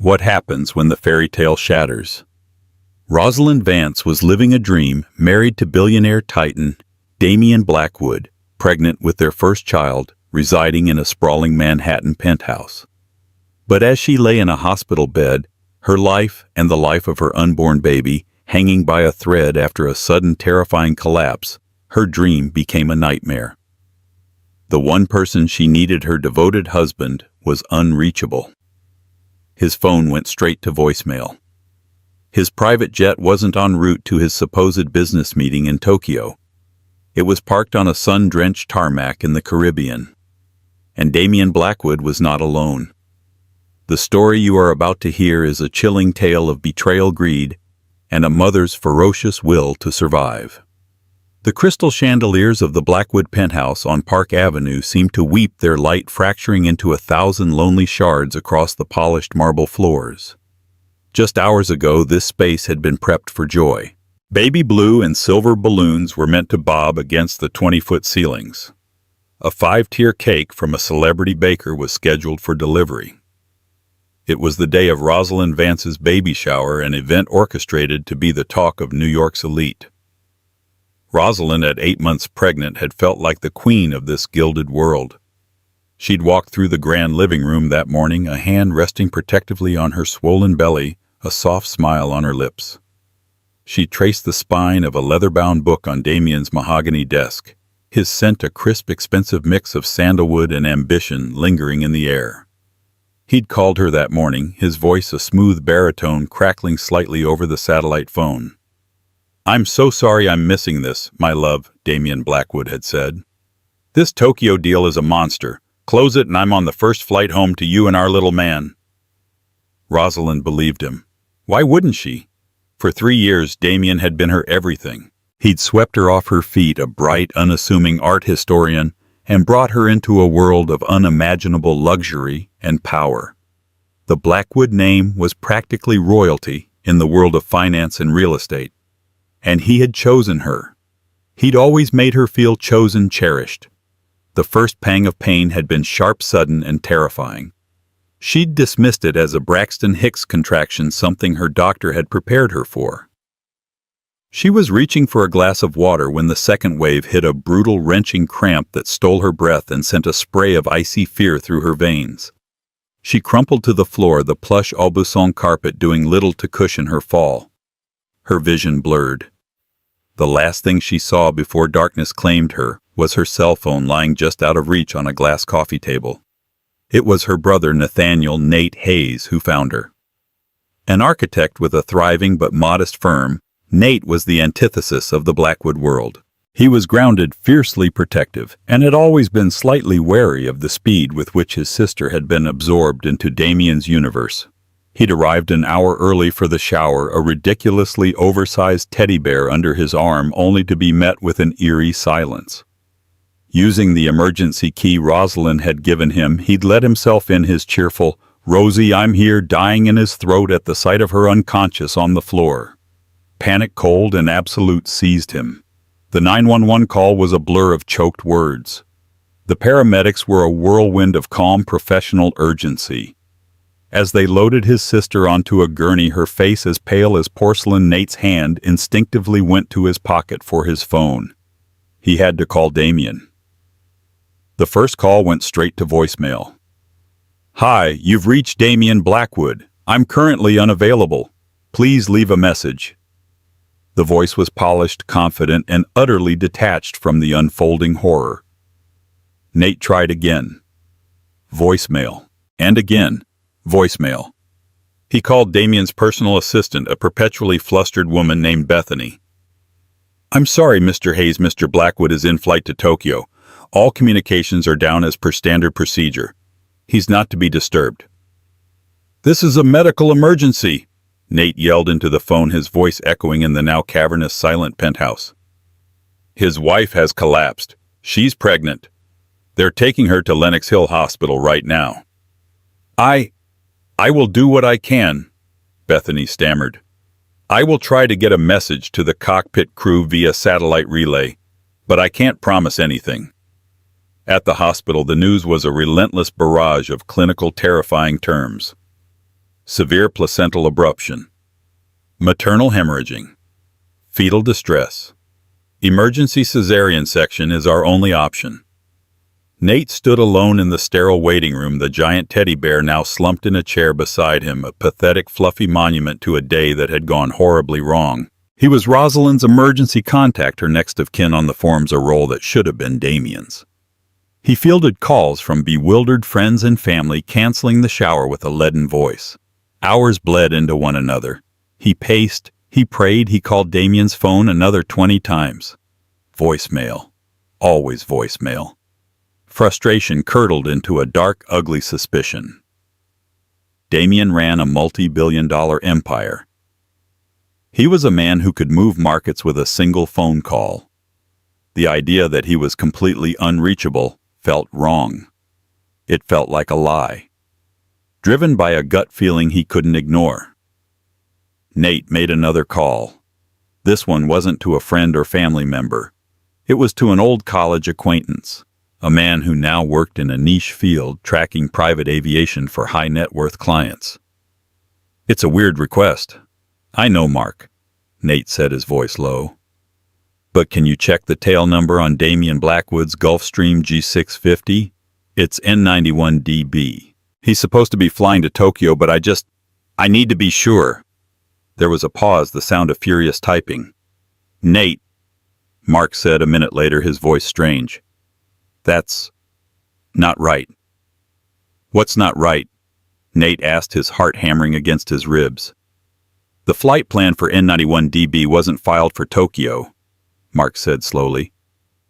What happens when the fairy tale shatters? Rosalind Vance was living a dream, married to billionaire titan Damian Blackwood, pregnant with their first child, residing in a sprawling Manhattan penthouse. But as she lay in a hospital bed, her life and the life of her unborn baby hanging by a thread after a sudden terrifying collapse, her dream became a nightmare. The one person she needed, her devoted husband, was unreachable. His phone went straight to voicemail. His private jet wasn't en route to his supposed business meeting in Tokyo. It was parked on a sun-drenched tarmac in the Caribbean. And Damian Blackwood was not alone. The story you are about to hear is a chilling tale of betrayal, greed, and a mother's ferocious will to survive. The crystal chandeliers of the Blackwood penthouse on Park Avenue seemed to weep, their light fracturing into 1,000 lonely shards across the polished marble floors. Just hours ago, this space had been prepped for joy. Baby blue and silver balloons were meant to bob against the 20-foot ceilings. A 5-tier cake from a celebrity baker was scheduled for delivery. It was the day of Rosalind Vance's baby shower, an event orchestrated to be the talk of New York's elite. Rosalind, at 8 months pregnant, had felt like the queen of this gilded world. She'd walked through the grand living room that morning, a hand resting protectively on her swollen belly, a soft smile on her lips. She traced the spine of a leather-bound book on Damian's mahogany desk, his scent a crisp, expensive mix of sandalwood and ambition lingering in the air. He'd called her that morning, his voice a smooth baritone crackling slightly over the satellite phone. "I'm so sorry I'm missing this, my love," Damian Blackwood had said. "This Tokyo deal is a monster. Close it and I'm on the first flight home to you and our little man." Rosalind believed him. Why wouldn't she? For 3 years, Damian had been her everything. He'd swept her off her feet, a bright, unassuming art historian, and brought her into a world of unimaginable luxury and power. The Blackwood name was practically royalty in the world of finance and real estate. And he had chosen her. He'd always made her feel chosen, cherished. The first pang of pain had been sharp, sudden, and terrifying. She'd dismissed it as a Braxton Hicks contraction, something her doctor had prepared her for. She was reaching for a glass of water when the second wave hit, a brutal, wrenching cramp that stole her breath and sent a spray of icy fear through her veins. She crumpled to the floor, the plush Aubusson carpet doing little to cushion her fall. Her vision blurred. The last thing she saw before darkness claimed her was her cell phone lying just out of reach on a glass coffee table. It was her brother Nathaniel Nate Hayes who found her. An architect with a thriving but modest firm, Nate was the antithesis of the Blackwood world. He was grounded, fiercely protective, and had always been slightly wary of the speed with which his sister had been absorbed into Damian's universe. He'd arrived an hour early for the shower, a ridiculously oversized teddy bear under his arm, only to be met with an eerie silence. Using the emergency key Rosalind had given him, he'd let himself in, his cheerful, "Rosie, I'm here," dying in his throat at the sight of her unconscious on the floor. Panic, cold, and absolute seized him. The 911 call was a blur of choked words. The paramedics were a whirlwind of calm, professional urgency. As they loaded his sister onto a gurney, her face as pale as porcelain, Nate's hand instinctively went to his pocket for his phone. He had to call Damian. The first call went straight to voicemail. "Hi, you've reached Damian Blackwood. I'm currently unavailable. Please leave a message." The voice was polished, confident, and utterly detached from the unfolding horror. Nate tried again. Voicemail. And again. Voicemail. He called Damian's personal assistant, a perpetually flustered woman named Bethany. "I'm sorry, Mr. Hayes, Mr. Blackwood is in flight to Tokyo. All communications are down as per standard procedure. He's not to be disturbed." "This is a medical emergency," Nate yelled into the phone, his voice echoing in the now cavernous, silent penthouse. "His wife has collapsed. She's pregnant. They're taking her to Lenox Hill Hospital right now." I will do what I can," Bethany stammered. "I will try to get a message to the cockpit crew via satellite relay, but I can't promise anything." At the hospital, the news was a relentless barrage of clinical, terrifying terms. severe placental abruption, maternal hemorrhaging, fetal distress. Emergency cesarean section is our only option. Nate stood alone in the sterile waiting room, the giant teddy bear now slumped in a chair beside him, a pathetic, fluffy monument to a day that had gone horribly wrong. He was Rosalind's emergency contact, her next of kin on the forms, a role that should have been Damien's. He fielded calls from bewildered friends and family, canceling the shower with a leaden voice. Hours bled into one another. He paced, he prayed, he called Damien's phone another 20 times. Voicemail. Always voicemail. Frustration curdled into a dark, ugly suspicion. Damien ran a multi-billion-dollar empire. He was a man who could move markets with a single phone call. The idea that he was completely unreachable felt wrong. It felt like a lie, driven by a gut feeling he couldn't ignore. Nate made another call. This one wasn't to a friend or family member. It was to an old college acquaintance, a man who now worked in a niche field tracking private aviation for high-net-worth clients. "It's a weird request. I know, Mark," Nate said, his voice low. "But can you check the tail number on Damien Blackwood's Gulfstream G650? It's N91DB. He's supposed to be flying to Tokyo, but I need to be sure." There was a pause, the sound of furious typing. "Nate," Mark said a minute later, his voice strange. "That's not right." "What's not right?" Nate asked, his heart hammering against his ribs. "The flight plan for N91DB wasn't filed for Tokyo," Mark said slowly.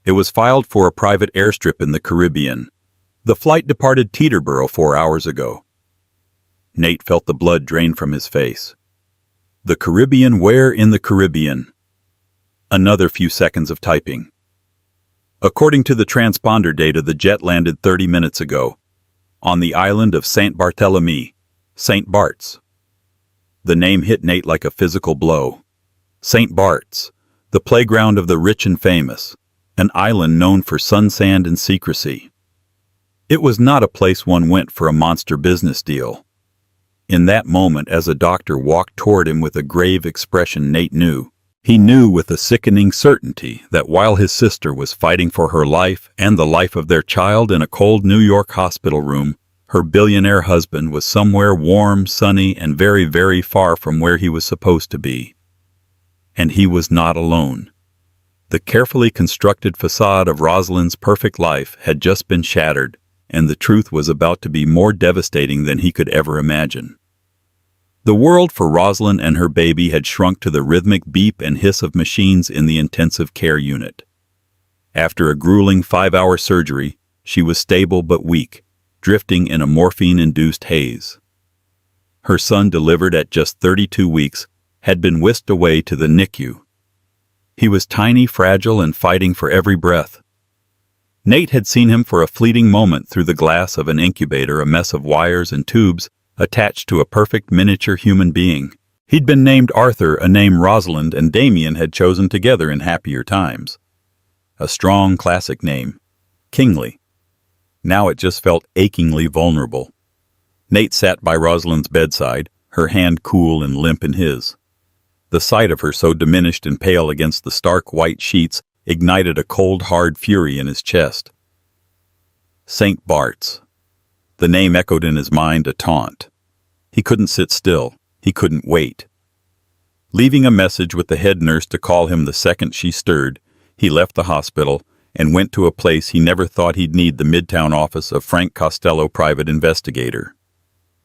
"It was filed for a private airstrip in the Caribbean. The flight departed Teterboro 4 hours ago." Nate felt the blood drain from his face. "The Caribbean? Where in the Caribbean?" Another few seconds of typing. "According to the transponder data, the jet landed 30 minutes ago, on the island of St. Barthélemy, St. Bart's." The name hit Nate like a physical blow. St. Bart's, the playground of the rich and famous, an island known for sun sand and secrecy. It was not a place one went for a monster business deal. In that moment, as a doctor walked toward him with a grave expression, Nate knew. He knew with a sickening certainty that while his sister was fighting for her life and the life of their child in a cold New York hospital room, her billionaire husband was somewhere warm, sunny, and very, very far from where he was supposed to be. And he was not alone. The carefully constructed facade of Rosalind's perfect life had just been shattered, and the truth was about to be more devastating than he could ever imagine. The world for Rosalind and her baby had shrunk to the rhythmic beep and hiss of machines in the intensive care unit. After a grueling 5-hour surgery, she was stable but weak, drifting in a morphine-induced haze. Her son, delivered at just 32 weeks, had been whisked away to the NICU. He was tiny, fragile, and fighting for every breath. Nate had seen him for a fleeting moment through the glass of an incubator, a mess of wires and tubes attached to a perfect miniature human being. He'd been named Arthur, a name Rosalind and Damien had chosen together in happier times. A strong, classic name. Kingly. Now it just felt achingly vulnerable. Nate sat by Rosalind's bedside, her hand cool and limp in his. The sight of her so diminished and pale against the stark white sheets ignited a cold, hard fury in his chest. St. Bart's. The name echoed in his mind, a taunt. He couldn't sit still. He couldn't wait. Leaving a message with the head nurse to call him the second she stirred, he left the hospital and went to a place he never thought he'd need, the Midtown office of Frank Costello, private investigator.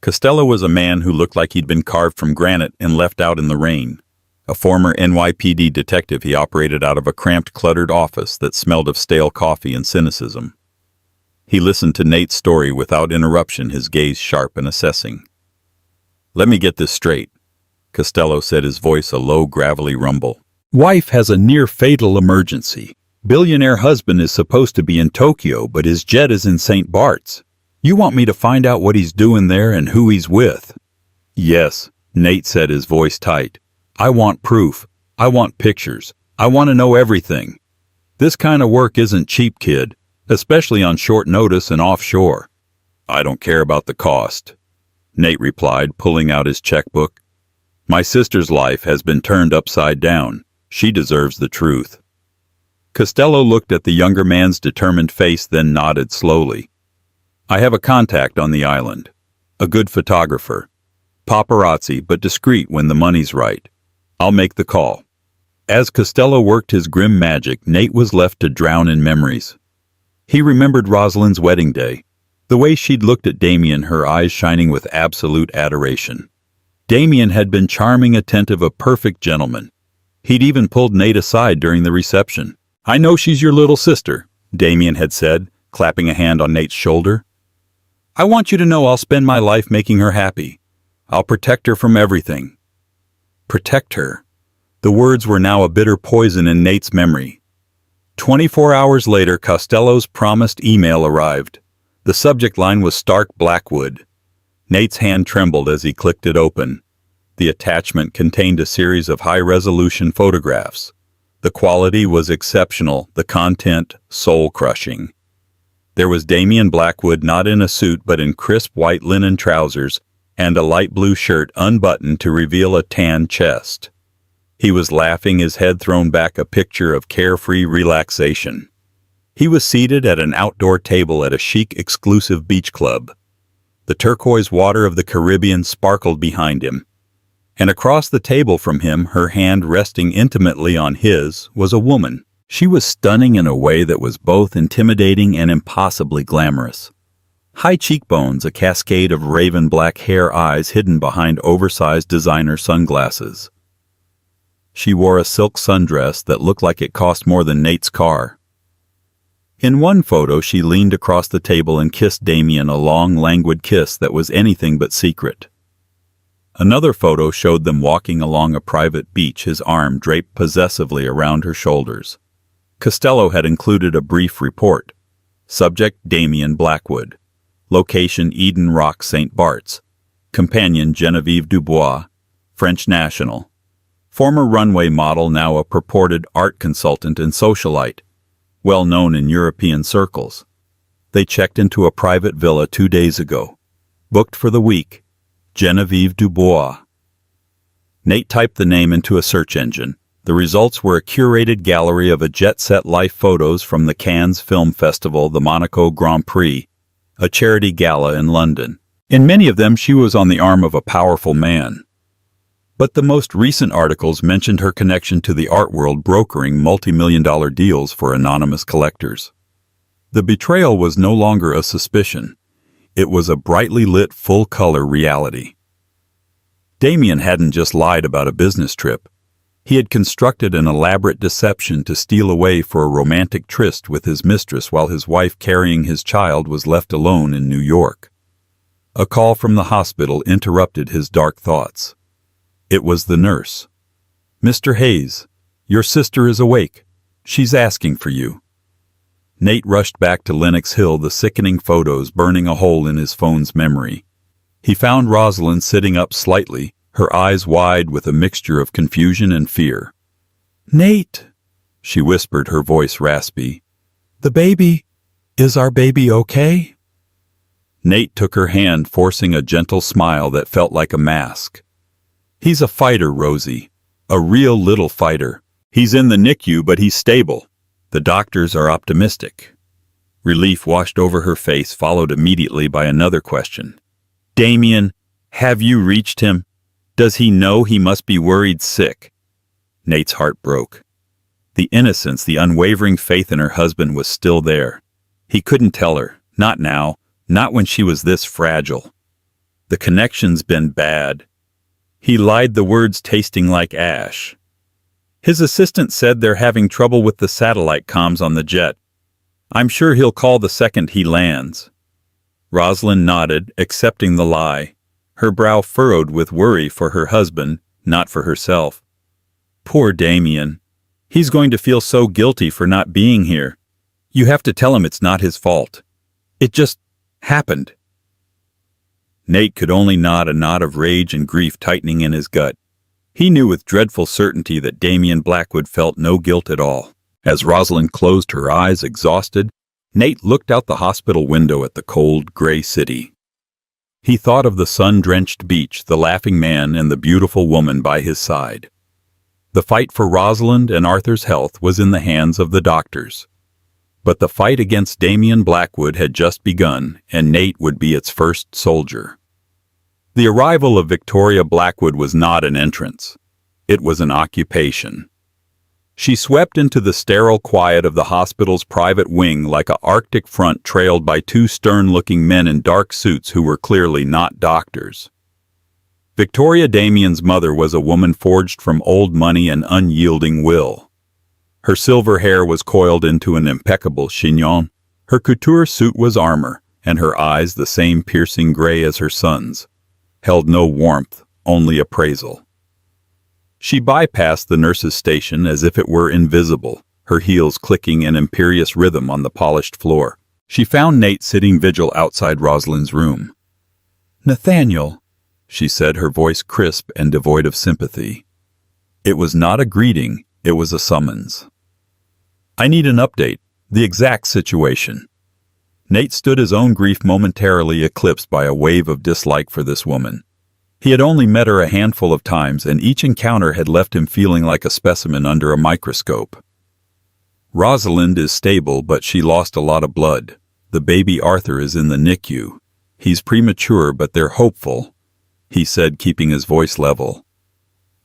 Costello was a man who looked like he'd been carved from granite and left out in the rain. A former NYPD detective, he operated out of a cramped, cluttered office that smelled of stale coffee and cynicism. He listened to Nate's story without interruption, his gaze sharp and assessing. "Let me get this straight," Costello said, his voice a low, gravelly rumble. "Wife has a near-fatal emergency. Billionaire husband is supposed to be in Tokyo, but his jet is in St. Bart's. You want me to find out what he's doing there and who he's with?" "Yes," Nate said, his voice tight. "I want proof. I want pictures. I want to know everything. This kind of work isn't cheap, kid, especially on short notice and offshore." "I don't care about the cost," Nate replied, pulling out his checkbook. "My sister's life has been turned upside down. She deserves the truth." Costello looked at the younger man's determined face, then nodded slowly. "I have a contact on the island. A good photographer. Paparazzi, but discreet when the money's right. I'll make the call." As Costello worked his grim magic, Nate was left to drown in memories. He remembered Rosalind's wedding day, the way she'd looked at Damien, her eyes shining with absolute adoration. Damien had been charming, attentive, a perfect gentleman. He'd even pulled Nate aside during the reception. "I know she's your little sister," Damien had said, clapping a hand on Nate's shoulder. "I want you to know I'll spend my life making her happy. I'll protect her from everything." Protect her. The words were now a bitter poison in Nate's memory. 24 hours later, Costello's promised email arrived. The subject line was Stark Blackwood. Nate's hand trembled as he clicked it open. The attachment contained a series of high-resolution photographs. The quality was exceptional, the content soul-crushing. There was Damien Blackwood not in a suit but in crisp white linen trousers and a light blue shirt unbuttoned to reveal a tan chest. He was laughing, his head thrown back, a picture of carefree relaxation. He was seated at an outdoor table at a chic, exclusive beach club. The turquoise water of the Caribbean sparkled behind him. And across the table from him, her hand resting intimately on his, was a woman. She was stunning in a way that was both intimidating and impossibly glamorous. High cheekbones, a cascade of raven black hair, eyes hidden behind oversized designer sunglasses. She wore a silk sundress that looked like it cost more than Nate's car. In one photo, she leaned across the table and kissed Damien, a long, languid kiss that was anything but secret. Another photo showed them walking along a private beach, his arm draped possessively around her shoulders. Costello had included a brief report. Subject: Damien Blackwood. Location: Eden Rock, St. Bart's. Companion: Genevieve Dubois, French national. Former runway model, now a purported art consultant and socialite, well known in European circles. They checked into a private villa 2 days ago. Booked for the week. Genevieve Dubois. Nate typed the name into a search engine. The results were a curated gallery of a jet-set life photos from the Cannes Film Festival, the Monaco Grand Prix, a charity gala in London. In many of them, she was on the arm of a powerful man. But the most recent articles mentioned her connection to the art world, brokering multi-million-dollar deals for anonymous collectors. The betrayal was no longer a suspicion. It was a brightly lit, full-color reality. Damien hadn't just lied about a business trip. He had constructed an elaborate deception to steal away for a romantic tryst with his mistress while his wife, carrying his child, was left alone in New York. A call from the hospital interrupted his dark thoughts. It was the nurse. "Mr. Hayes, your sister is awake. She's asking for you." Nate rushed back to Lenox Hill, the sickening photos burning a hole in his phone's memory. He found Rosalind sitting up slightly, her eyes wide with a mixture of confusion and fear. "Nate," she whispered, her voice raspy. Is our baby okay?" Nate took her hand, forcing a gentle smile that felt like a mask. "He's a fighter, Rosie. A real little fighter. He's in the NICU, but he's stable. The doctors are optimistic." Relief washed over her face, followed immediately by another question. "Damien, have you reached him? Does he know he must be worried sick?" Nate's heart broke. The innocence, the unwavering faith in her husband was still there. He couldn't tell her. Not now. Not when she was this fragile. The connection's been bad. He lied, the words tasting like ash. His assistant said they're having trouble with the satellite comms on the jet. "I'm sure he'll call the second he lands." Rosalind nodded, accepting the lie, her brow furrowed with worry for her husband, not for herself. Poor Damien. He's going to feel so guilty for not being here. You have to tell him it's not his fault. It just happened. Nate could only nod, a knot of rage and grief tightening in his gut. He knew with dreadful certainty that Damien Blackwood felt no guilt at all. As Rosalind closed her eyes, exhausted, Nate looked out the hospital window at the cold, gray city. He thought of the sun-drenched beach, the laughing man, and the beautiful woman by his side. The fight for Rosalind and Arthur's health was in the hands of the doctors. But the fight against Damien Blackwood had just begun, and Nate would be its first soldier. The arrival of Victoria Blackwood was not an entrance. It was an occupation. She swept into the sterile quiet of the hospital's private wing like an Arctic front trailed by two stern-looking men in dark suits who were clearly not doctors. Victoria Damien's mother was a woman forged from old money and unyielding will. Her silver hair was coiled into an impeccable chignon, her couture suit was armor, and her eyes, the same piercing gray as her son's, held no warmth, only appraisal. She bypassed the nurse's station as if it were invisible, her heels clicking in imperious rhythm on the polished floor. She found Nate sitting vigil outside Rosalind's room. "Nathaniel," she said, her voice crisp and devoid of sympathy. It was not a greeting, it was a summons. "I need an update, the exact situation." Nate stood his own grief momentarily eclipsed by a wave of dislike for this woman. He had only met her a handful of times, and each encounter had left him feeling like a specimen under a microscope. "Rosalind is stable, but she lost a lot of blood. The baby Arthur is in the NICU. He's premature, but they're hopeful," he said, keeping his voice level.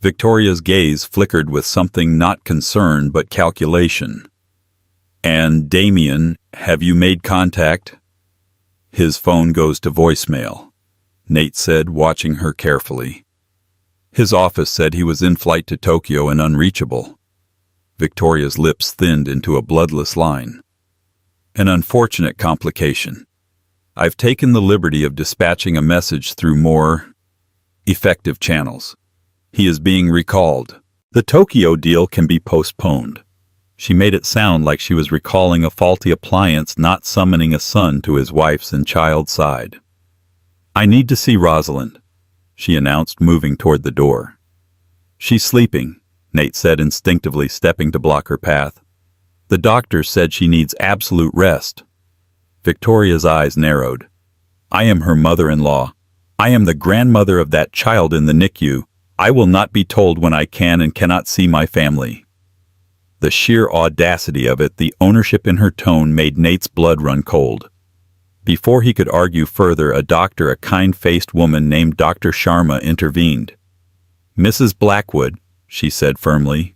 Victoria's gaze flickered with something not concern but calculation. "And Damien, have you made contact?" "His phone goes to voicemail," Nate said, watching her carefully. "His office said he was in flight to Tokyo and unreachable." Victoria's lips thinned into a bloodless line. "An unfortunate complication. I've taken the liberty of dispatching a message through more effective channels. He is being recalled. The Tokyo deal can be postponed." She made it sound like she was recalling a faulty appliance, not summoning a son to his wife's and child's side. "I need to see Rosalind," she announced, moving toward the door. "She's sleeping," Nate said, instinctively stepping to block her path. "The doctor said she needs absolute rest." Victoria's eyes narrowed. "I am her mother-in-law. I am the grandmother of that child in the NICU. I will not be told when I can and cannot see my family." The sheer audacity of it, the ownership in her tone, made Nate's blood run cold. Before he could argue further, a doctor, a kind-faced woman named Dr. Sharma, intervened. "Mrs. Blackwood," she said firmly,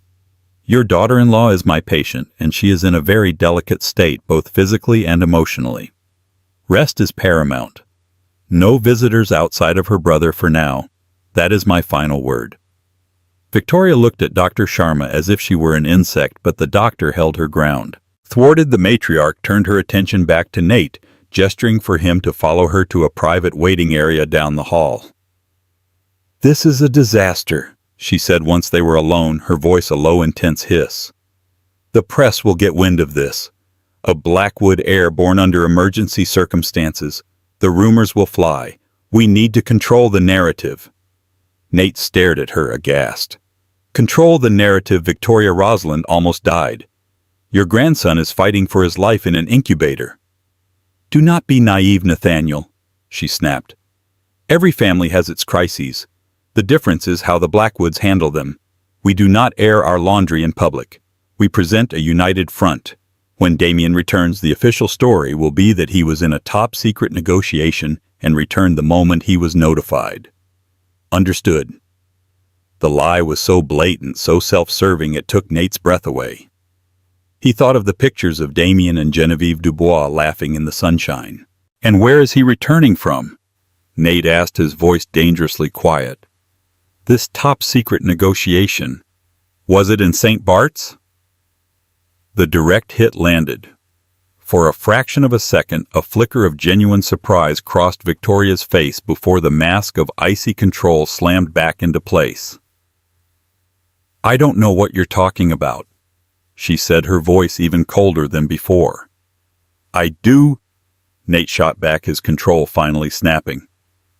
"your daughter-in-law is my patient, and she is in a very delicate state, both physically and emotionally. Rest is paramount. No visitors outside of her brother for now. That is my final word." Victoria looked at Dr. Sharma as if she were an insect, but the doctor held her ground. Thwarted, the matriarch turned her attention back to Nate, gesturing for him to follow her to a private waiting area down the hall. "This is a disaster," she said once they were alone, her voice a low, intense hiss. "The press will get wind of this. A Blackwood heir born under emergency circumstances. The rumors will fly. We need to control the narrative." Nate stared at her, aghast. "Control the narrative? Victoria, Rosalind almost died. Your grandson is fighting for his life in an incubator." "Do not be naive, Nathaniel," she snapped. "Every family has its crises. The difference is how the Blackwoods handle them. We do not air our laundry in public. We present a united front. When Damien returns, the official story will be that he was in a top-secret negotiation and returned the moment he was notified." "Understood." The lie was so blatant, so self-serving, it took Nate's breath away. He thought of the pictures of Damien and Genevieve Dubois laughing in the sunshine. "And where is he returning from?" Nate asked, his voice dangerously quiet. "This top-secret negotiation, was it in St. Bart's?" The direct hit landed. For a fraction of a second, a flicker of genuine surprise crossed Victoria's face before the mask of icy control slammed back into place. "I don't know what you're talking about," she said, her voice even colder than before. "I do," Nate shot back, his control finally snapping.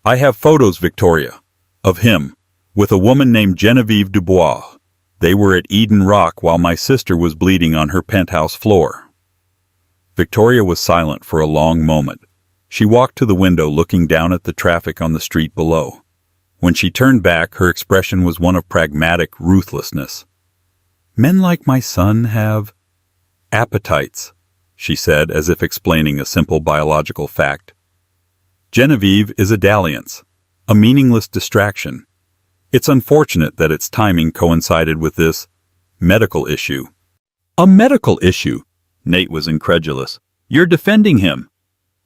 "I have photos, Victoria, of him, with a woman named Genevieve Dubois. They were at Eden Rock while my sister was bleeding on her penthouse floor." Victoria was silent for a long moment. She walked to the window, looking down at the traffic on the street below. When she turned back, her expression was one of pragmatic ruthlessness. "Men like my son have appetites," she said, as if explaining a simple biological fact. "Genevieve is a dalliance, a meaningless distraction. It's unfortunate that its timing coincided with this medical issue." "A medical issue?" Nate was incredulous. "You're defending him."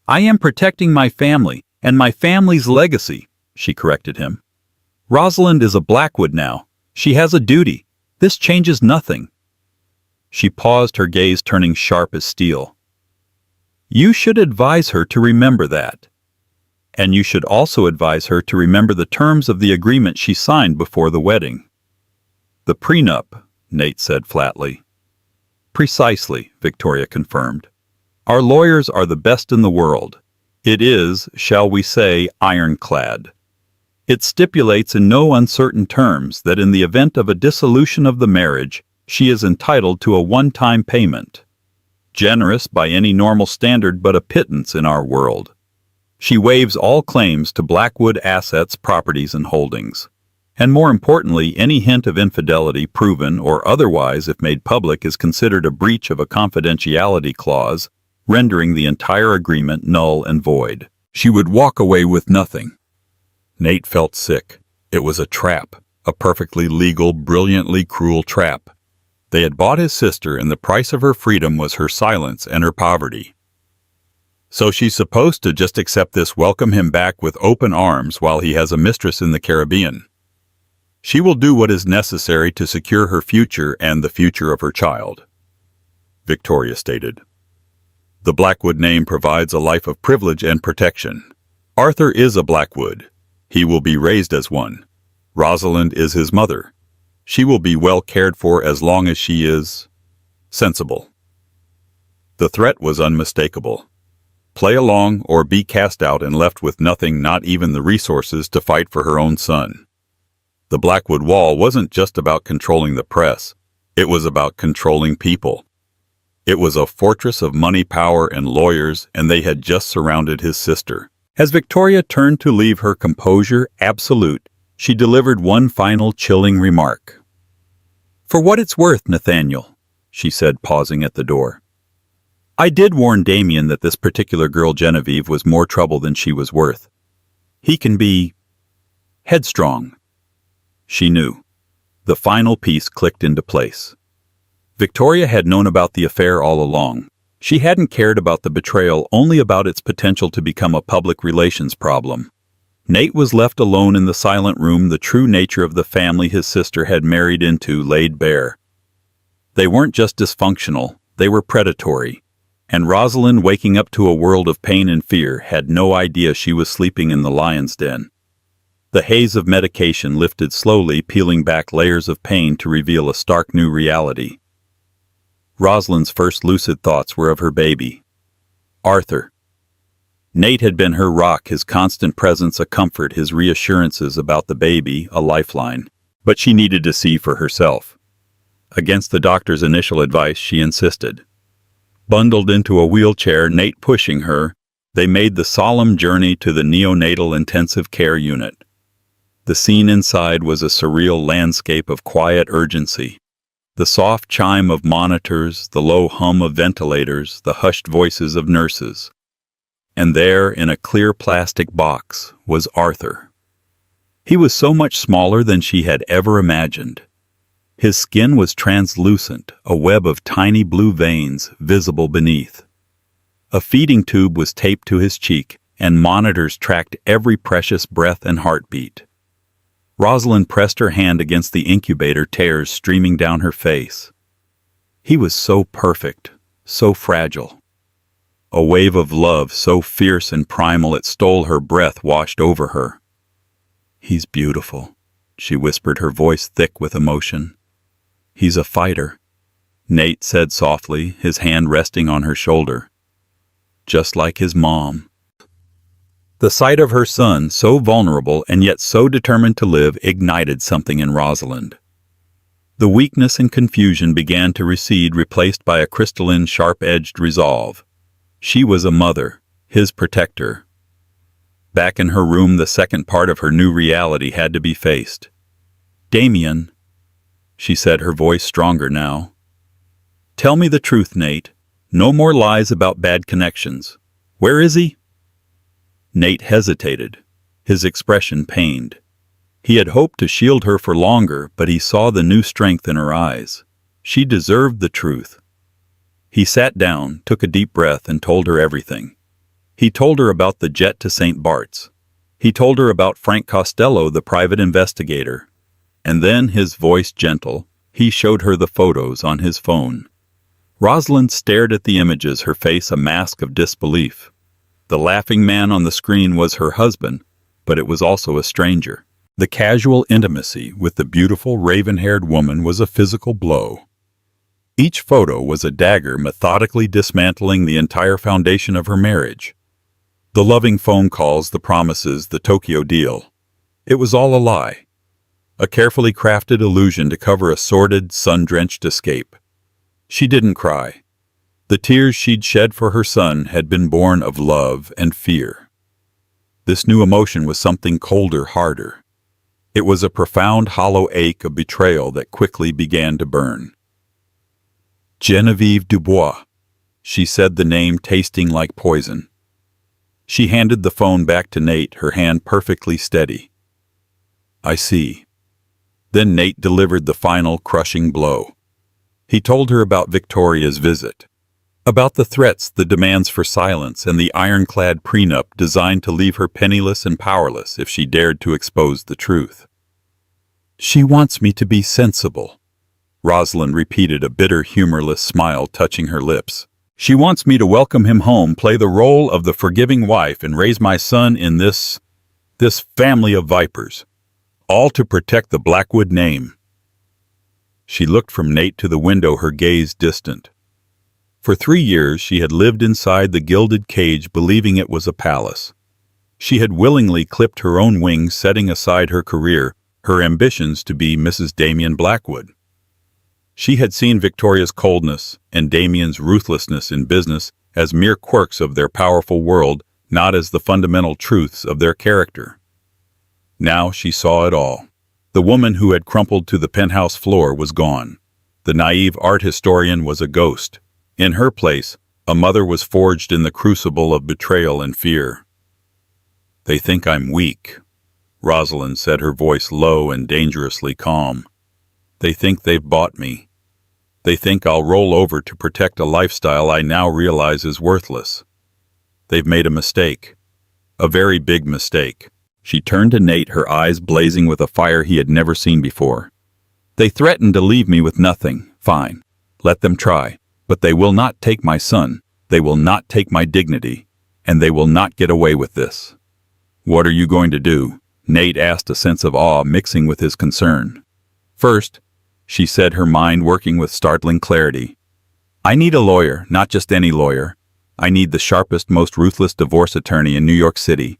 "I am protecting my family, and my family's legacy," she corrected him. "Rosalind is a Blackwood now. She has a duty. This changes nothing." She paused, her gaze turning sharp as steel. "You should advise her to remember that. And you should also advise her to remember the terms of the agreement she signed before the wedding." "The prenup," Nate said flatly. "Precisely," Victoria confirmed. "Our lawyers are the best in the world. It is, shall we say, ironclad. It stipulates in no uncertain terms that in the event of a dissolution of the marriage, she is entitled to a one-time payment. Generous by any normal standard, but a pittance in our world. She waives all claims to Blackwood assets, properties, and holdings. And more importantly, any hint of infidelity, proven or otherwise, if made public, is considered a breach of a confidentiality clause, rendering the entire agreement null and void. She would walk away with nothing." Nate felt sick. It was a trap, a perfectly legal, brilliantly cruel trap. They had bought his sister, and the price of her freedom was her silence and her poverty. So she's supposed to just accept this, welcome him back with open arms while he has a mistress in the Caribbean. She will do what is necessary to secure her future and the future of her child, Victoria stated. The Blackwood name provides a life of privilege and protection. Arthur is a Blackwood. He will be raised as one. Rosalind is his mother. She will be well cared for as long as she is sensible. The threat was unmistakable. Play along or be cast out and left with nothing, not even the resources to fight for her own son. The Blackwood Wall wasn't just about controlling the press. It was about controlling people. It was a fortress of money, power, and lawyers, and they had just surrounded his sister. As Victoria turned to leave, her composure absolute, she delivered one final chilling remark. "For what it's worth, Nathaniel," she said, pausing at the door. "I did warn Damien that this particular girl, Genevieve, was more trouble than she was worth. He can be headstrong." She knew. The final piece clicked into place. Victoria had known about the affair all along. She hadn't cared about the betrayal, only about its potential to become a public relations problem. Nate was left alone in the silent room, the true nature of the family his sister had married into laid bare. They weren't just dysfunctional, they were predatory. And Rosalind, waking up to a world of pain and fear, had no idea she was sleeping in the lion's den. The haze of medication lifted slowly, peeling back layers of pain to reveal a stark new reality. Rosalind's first lucid thoughts were of her baby, Arthur. Nate had been her rock, his constant presence a comfort, his reassurances about the baby a lifeline. But she needed to see for herself. Against the doctor's initial advice, she insisted. Bundled into a wheelchair, Nate pushing her, they made the solemn journey to the neonatal intensive care unit. The scene inside was a surreal landscape of quiet urgency. The soft chime of monitors, the low hum of ventilators, the hushed voices of nurses. And there, in a clear plastic box, was Arthur. He was so much smaller than she had ever imagined. His skin was translucent, a web of tiny blue veins visible beneath. A feeding tube was taped to his cheek, and monitors tracked every precious breath and heartbeat. Rosalind pressed her hand against the incubator, tears streaming down her face. He was so perfect, so fragile. A wave of love so fierce and primal it stole her breath, washed over her. "He's beautiful," she whispered, her voice thick with emotion. "He's a fighter," Nate said softly, his hand resting on her shoulder. "Just like his mom." The sight of her son, so vulnerable and yet so determined to live, ignited something in Rosalind. The weakness and confusion began to recede, replaced by a crystalline, sharp-edged resolve. She was a mother. his protector. Back in her room, the second part of her new reality had to be faced. "Damien," she said, her voice stronger now. "Tell me the truth, Nate. No more lies about bad connections. Where is he?" Nate hesitated, his expression pained. He had hoped to shield her for longer, but he saw the new strength in her eyes. She deserved the truth. He sat down, took a deep breath, and told her everything. He told her about the jet to St. Bart's. He told her about Frank Costello, the private investigator. And then, his voice gentle, he showed her the photos on his phone. Rosalind stared at the images, her face a mask of disbelief. The laughing man on the screen was her husband, but it was also a stranger. The casual intimacy with the beautiful raven-haired woman was a physical blow. Each photo was a dagger methodically dismantling the entire foundation of her marriage. The loving phone calls, the promises, the Tokyo deal. It was all a lie. A carefully crafted illusion to cover a sordid, sun-drenched escape. She didn't cry. The tears she'd shed for her son had been born of love and fear. This new emotion was something colder, harder. It was a profound, hollow ache of betrayal that quickly began to burn. "Genevieve Dubois," she said, the name tasting like poison. She handed the phone back to Nate, her hand perfectly steady. "I see." Then Nate delivered the final, crushing blow. He told her about Victoria's visit, about the threats, the demands for silence, and the ironclad prenup designed to leave her penniless and powerless if she dared to expose the truth. "She wants me to be sensible," Rosalind repeated, a bitter, humorless smile touching her lips. "She wants me to welcome him home, play the role of the forgiving wife, and raise my son in this family of vipers. All to protect the Blackwood name." She looked from Nate to the window, her gaze distant. For 3 years she had lived inside the gilded cage, believing it was a palace. She had willingly clipped her own wings, setting aside her career, her ambitions to be Mrs. Damien Blackwood. She had seen Victoria's coldness and Damien's ruthlessness in business as mere quirks of their powerful world, not as the fundamental truths of their character. Now she saw it all. The woman who had crumpled to the penthouse floor was gone. The naive art historian was a ghost. In her place, a mother was forged in the crucible of betrayal and fear. "They think I'm weak," Rosalind said, her voice low and dangerously calm. "They think they've bought me. They think I'll roll over to protect a lifestyle I now realize is worthless. They've made a mistake. A very big mistake." She turned to Nate, her eyes blazing with a fire he had never seen before. "They threatened to leave me with nothing. Fine. Let them try. But they will not take my son. They will not take my dignity. And they will not get away with this." "What are you going to do?" Nate asked, a sense of awe mixing with his concern. "First," she said, her mind working with startling clarity, "I need a lawyer, not just any lawyer. I need the sharpest, most ruthless divorce attorney in New York City.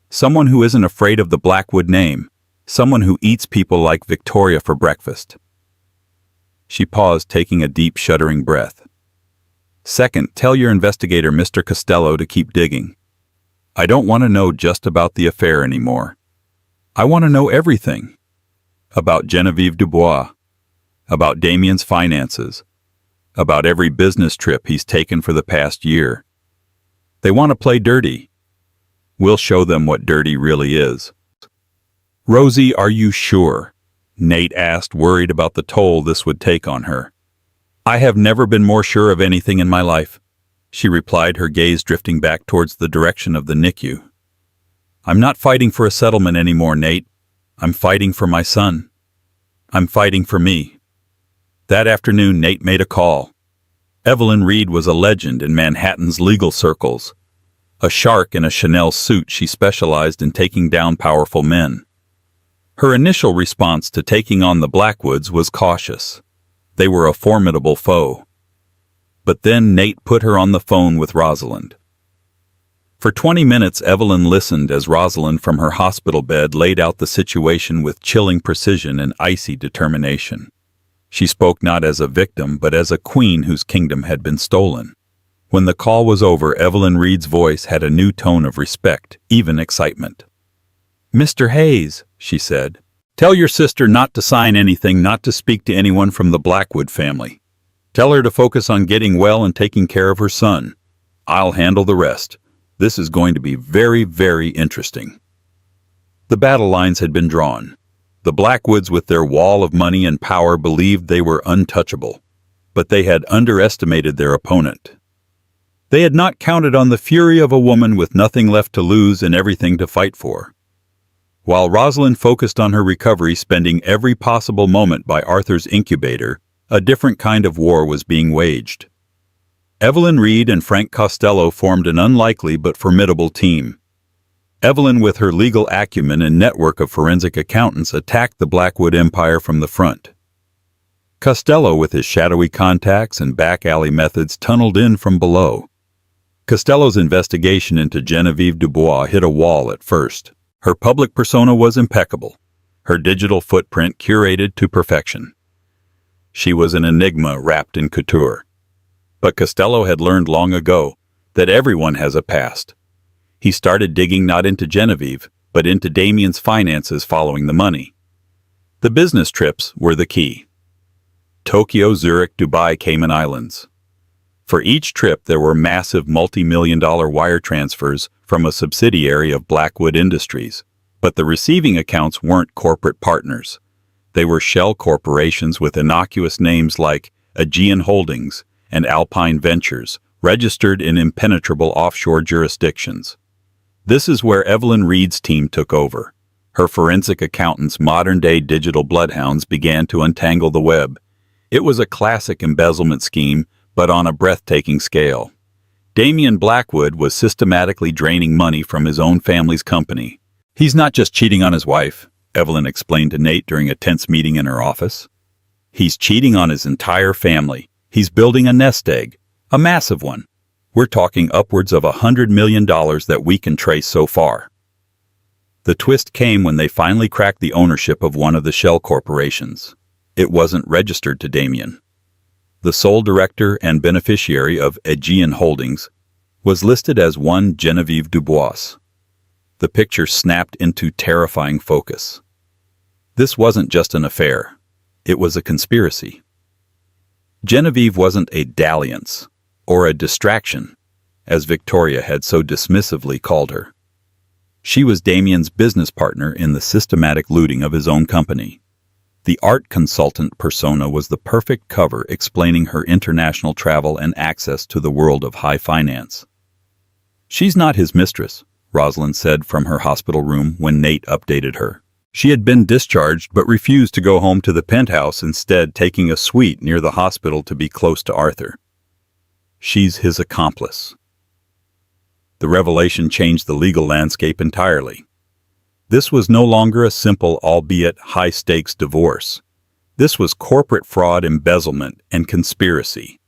Someone who isn't afraid of the Blackwood name. Someone who eats people like Victoria for breakfast." She paused, taking a deep, shuddering breath. "Second, tell your investigator, Mr. Costello, to keep digging. I don't want to know just about the affair anymore. I want to know everything. About Genevieve Dubois. About Damien's finances. About every business trip he's taken for the past year. They want to play dirty. We'll show them what dirty really is." "Rosie, are you sure?" Nate asked, worried about the toll this would take on her. "I have never been more sure of anything in my life," she replied, her gaze drifting back towards the direction of the NICU. "I'm not fighting for a settlement anymore, Nate. I'm fighting for my son. I'm fighting for me." That afternoon, Nate made a call. Evelyn Reed was a legend in Manhattan's legal circles. A shark in a Chanel suit, she specialized in taking down powerful men. Her initial response to taking on the Blackwoods was cautious. They were a formidable foe. But then Nate put her on the phone with Rosalind. For 20 minutes, Evelyn listened as Rosalind from her hospital bed laid out the situation with chilling precision and icy determination. She spoke not as a victim, but as a queen whose kingdom had been stolen. When the call was over, Evelyn Reed's voice had a new tone of respect, even excitement. "Mr. Hayes," she said, "tell your sister not to sign anything, not to speak to anyone from the Blackwood family. Tell her to focus on getting well and taking care of her son. I'll handle the rest. This is going to be very, very interesting." The battle lines had been drawn. The Blackwoods, with their wall of money and power, believed they were untouchable, but they had underestimated their opponent. They had not counted on the fury of a woman with nothing left to lose and everything to fight for. While Rosalind focused on her recovery, spending every possible moment by Arthur's incubator, a different kind of war was being waged. Evelyn Reed and Frank Costello formed an unlikely but formidable team. Evelyn, with her legal acumen and network of forensic accountants, attacked the Blackwood empire from the front. Costello, with his shadowy contacts and back-alley methods, tunneled in from below. Costello's investigation into Genevieve Dubois hit a wall at first. Her public persona was impeccable, her digital footprint curated to perfection. She was an enigma wrapped in couture. But Costello had learned long ago that everyone has a past. He started digging not into Genevieve, but into Damien's finances following the money. The business trips were the key. Tokyo, Zurich, Dubai, Cayman Islands. For each trip, there were massive multi-million-dollar wire transfers from a subsidiary of Blackwood Industries, but the receiving accounts weren't corporate partners. They were shell corporations with innocuous names like Aegean Holdings and Alpine Ventures, registered in impenetrable offshore jurisdictions. This is where Evelyn Reed's team took over. Her forensic accountants, modern-day digital bloodhounds, began to untangle the web. It was a classic embezzlement scheme, but on a breathtaking scale. Damien Blackwood was systematically draining money from his own family's company. "He's not just cheating on his wife," Evelyn explained to Nate during a tense meeting in her office. "He's cheating on his entire family. He's building a nest egg, a massive one. We're talking upwards of $100 million that we can trace so far." The twist came when they finally cracked the ownership of one of the shell corporations. It wasn't registered to Damien. The sole director and beneficiary of Aegean Holdings was listed as one Genevieve Dubois. The picture snapped into terrifying focus. This wasn't just an affair. It was a conspiracy. Genevieve wasn't a dalliance, or a distraction, as Victoria had so dismissively called her. She was Damien's business partner in the systematic looting of his own company. The art consultant persona was the perfect cover explaining her international travel and access to the world of high finance. "She's not his mistress," Rosalind said from her hospital room when Nate updated her. She had been discharged but refused to go home to the penthouse, instead taking a suite near the hospital to be close to Arthur. "She's his accomplice." The revelation changed the legal landscape entirely. This was no longer a simple, albeit high-stakes divorce. This was corporate fraud, embezzlement, and conspiracy.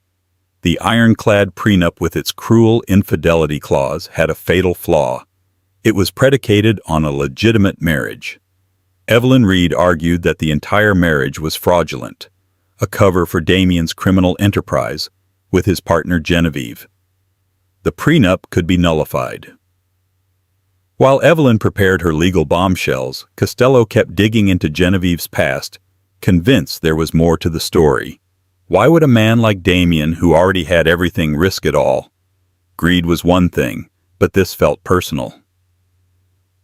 The ironclad prenup with its cruel infidelity clause had a fatal flaw. It was predicated on a legitimate marriage. Evelyn Reed argued that the entire marriage was fraudulent, a cover for Damien's criminal enterprise with his partner Genevieve. The prenup could be nullified. While Evelyn prepared her legal bombshells, Costello kept digging into Genevieve's past, convinced there was more to the story. Why would a man like Damien, who already had everything, risk it all? Greed was one thing, but this felt personal.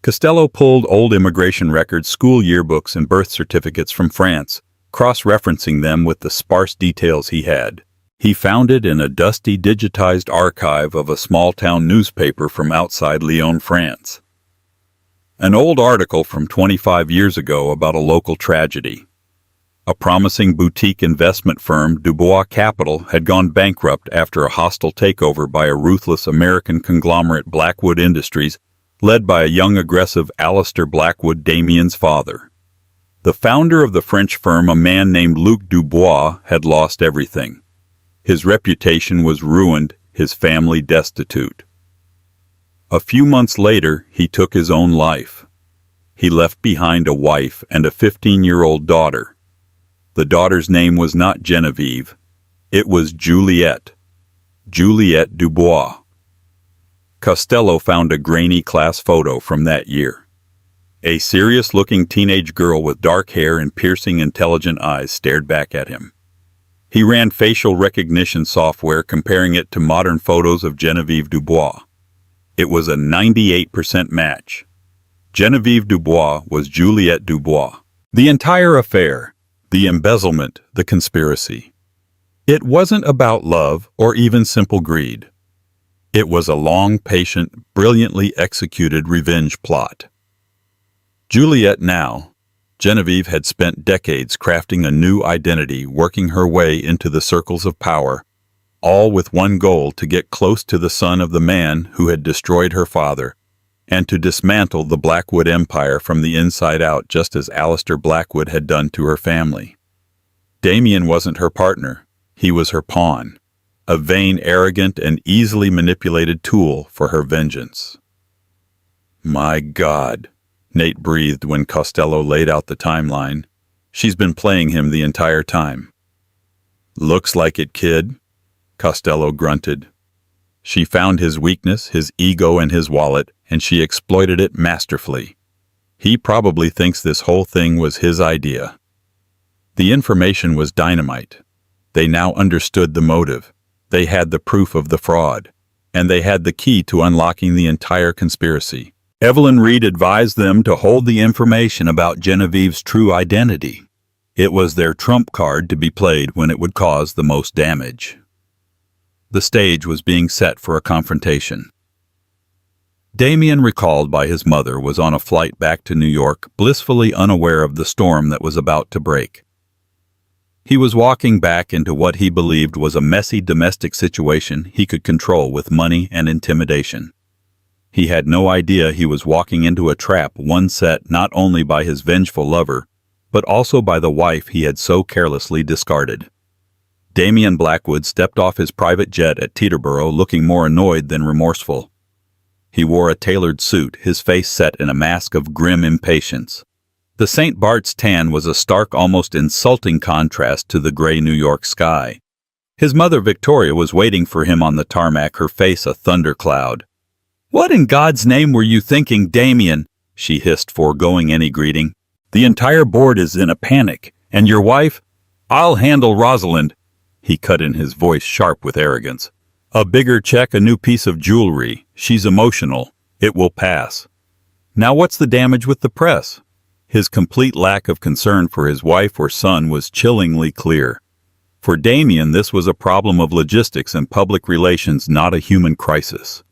Costello pulled old immigration records, school yearbooks, and birth certificates from France, cross-referencing them with the sparse details he had. He found it in a dusty, digitized archive of a small-town newspaper from outside Lyon, France. An old article from 25 years ago about a local tragedy. A promising boutique investment firm, Dubois Capital, had gone bankrupt after a hostile takeover by a ruthless American conglomerate, Blackwood Industries, led by a young, aggressive Alistair Blackwood, Damien's father. The founder of the French firm, a man named Luc Dubois, had lost everything. His reputation was ruined, his family destitute. A few months later, he took his own life. He left behind a wife and a 15-year-old daughter. The daughter's name was not Genevieve. It was Juliette. Juliette Dubois. Costello found a grainy class photo from that year. A serious-looking teenage girl with dark hair and piercing, intelligent eyes stared back at him. He ran facial recognition software comparing it to modern photos of Genevieve Dubois. It was a 98% match. Genevieve Dubois was Juliette Dubois. The entire affair, the embezzlement, the conspiracy. It wasn't about love or even simple greed. It was a long, patient, brilliantly executed revenge plot. Juliette now, Genevieve had spent decades crafting a new identity, working her way into the circles of power, all with one goal: to get close to the son of the man who had destroyed her father, and to dismantle the Blackwood empire from the inside out, just as Alistair Blackwood had done to her family. Damien wasn't her partner, he was her pawn, a vain, arrogant, and easily manipulated tool for her vengeance. My God, Nate breathed when Costello laid out the timeline. She's been playing him the entire time. Looks like it, kid, Costello grunted. She found his weakness, his ego, and his wallet, and she exploited it masterfully. He probably thinks this whole thing was his idea. The information was dynamite. They now understood the motive. They had the proof of the fraud, and they had the key to unlocking the entire conspiracy. Evelyn Reed advised them to hold the information about Genevieve's true identity. It was their trump card to be played when it would cause the most damage. The stage was being set for a confrontation. Damien, recalled by his mother, was on a flight back to New York, blissfully unaware of the storm that was about to break. He was walking back into what he believed was a messy domestic situation he could control with money and intimidation. He had no idea he was walking into a trap, one set not only by his vengeful lover, but also by the wife he had so carelessly discarded. Damien Blackwood stepped off his private jet at Teterboro looking more annoyed than remorseful. He wore a tailored suit, his face set in a mask of grim impatience. The St. Bart's tan was a stark, almost insulting contrast to the gray New York sky. His mother Victoria was waiting for him on the tarmac, her face a thundercloud. "What in God's name were you thinking, Damien?" she hissed, foregoing any greeting. "The entire board is in a panic, and your wife—" "I'll handle Rosalind," he cut in, his voice sharp with arrogance. "A bigger check, a new piece of jewelry. She's emotional. It will pass. Now what's the damage with the press?" His complete lack of concern for his wife or son was chillingly clear. For Damien, this was a problem of logistics and public relations, not a human crisis.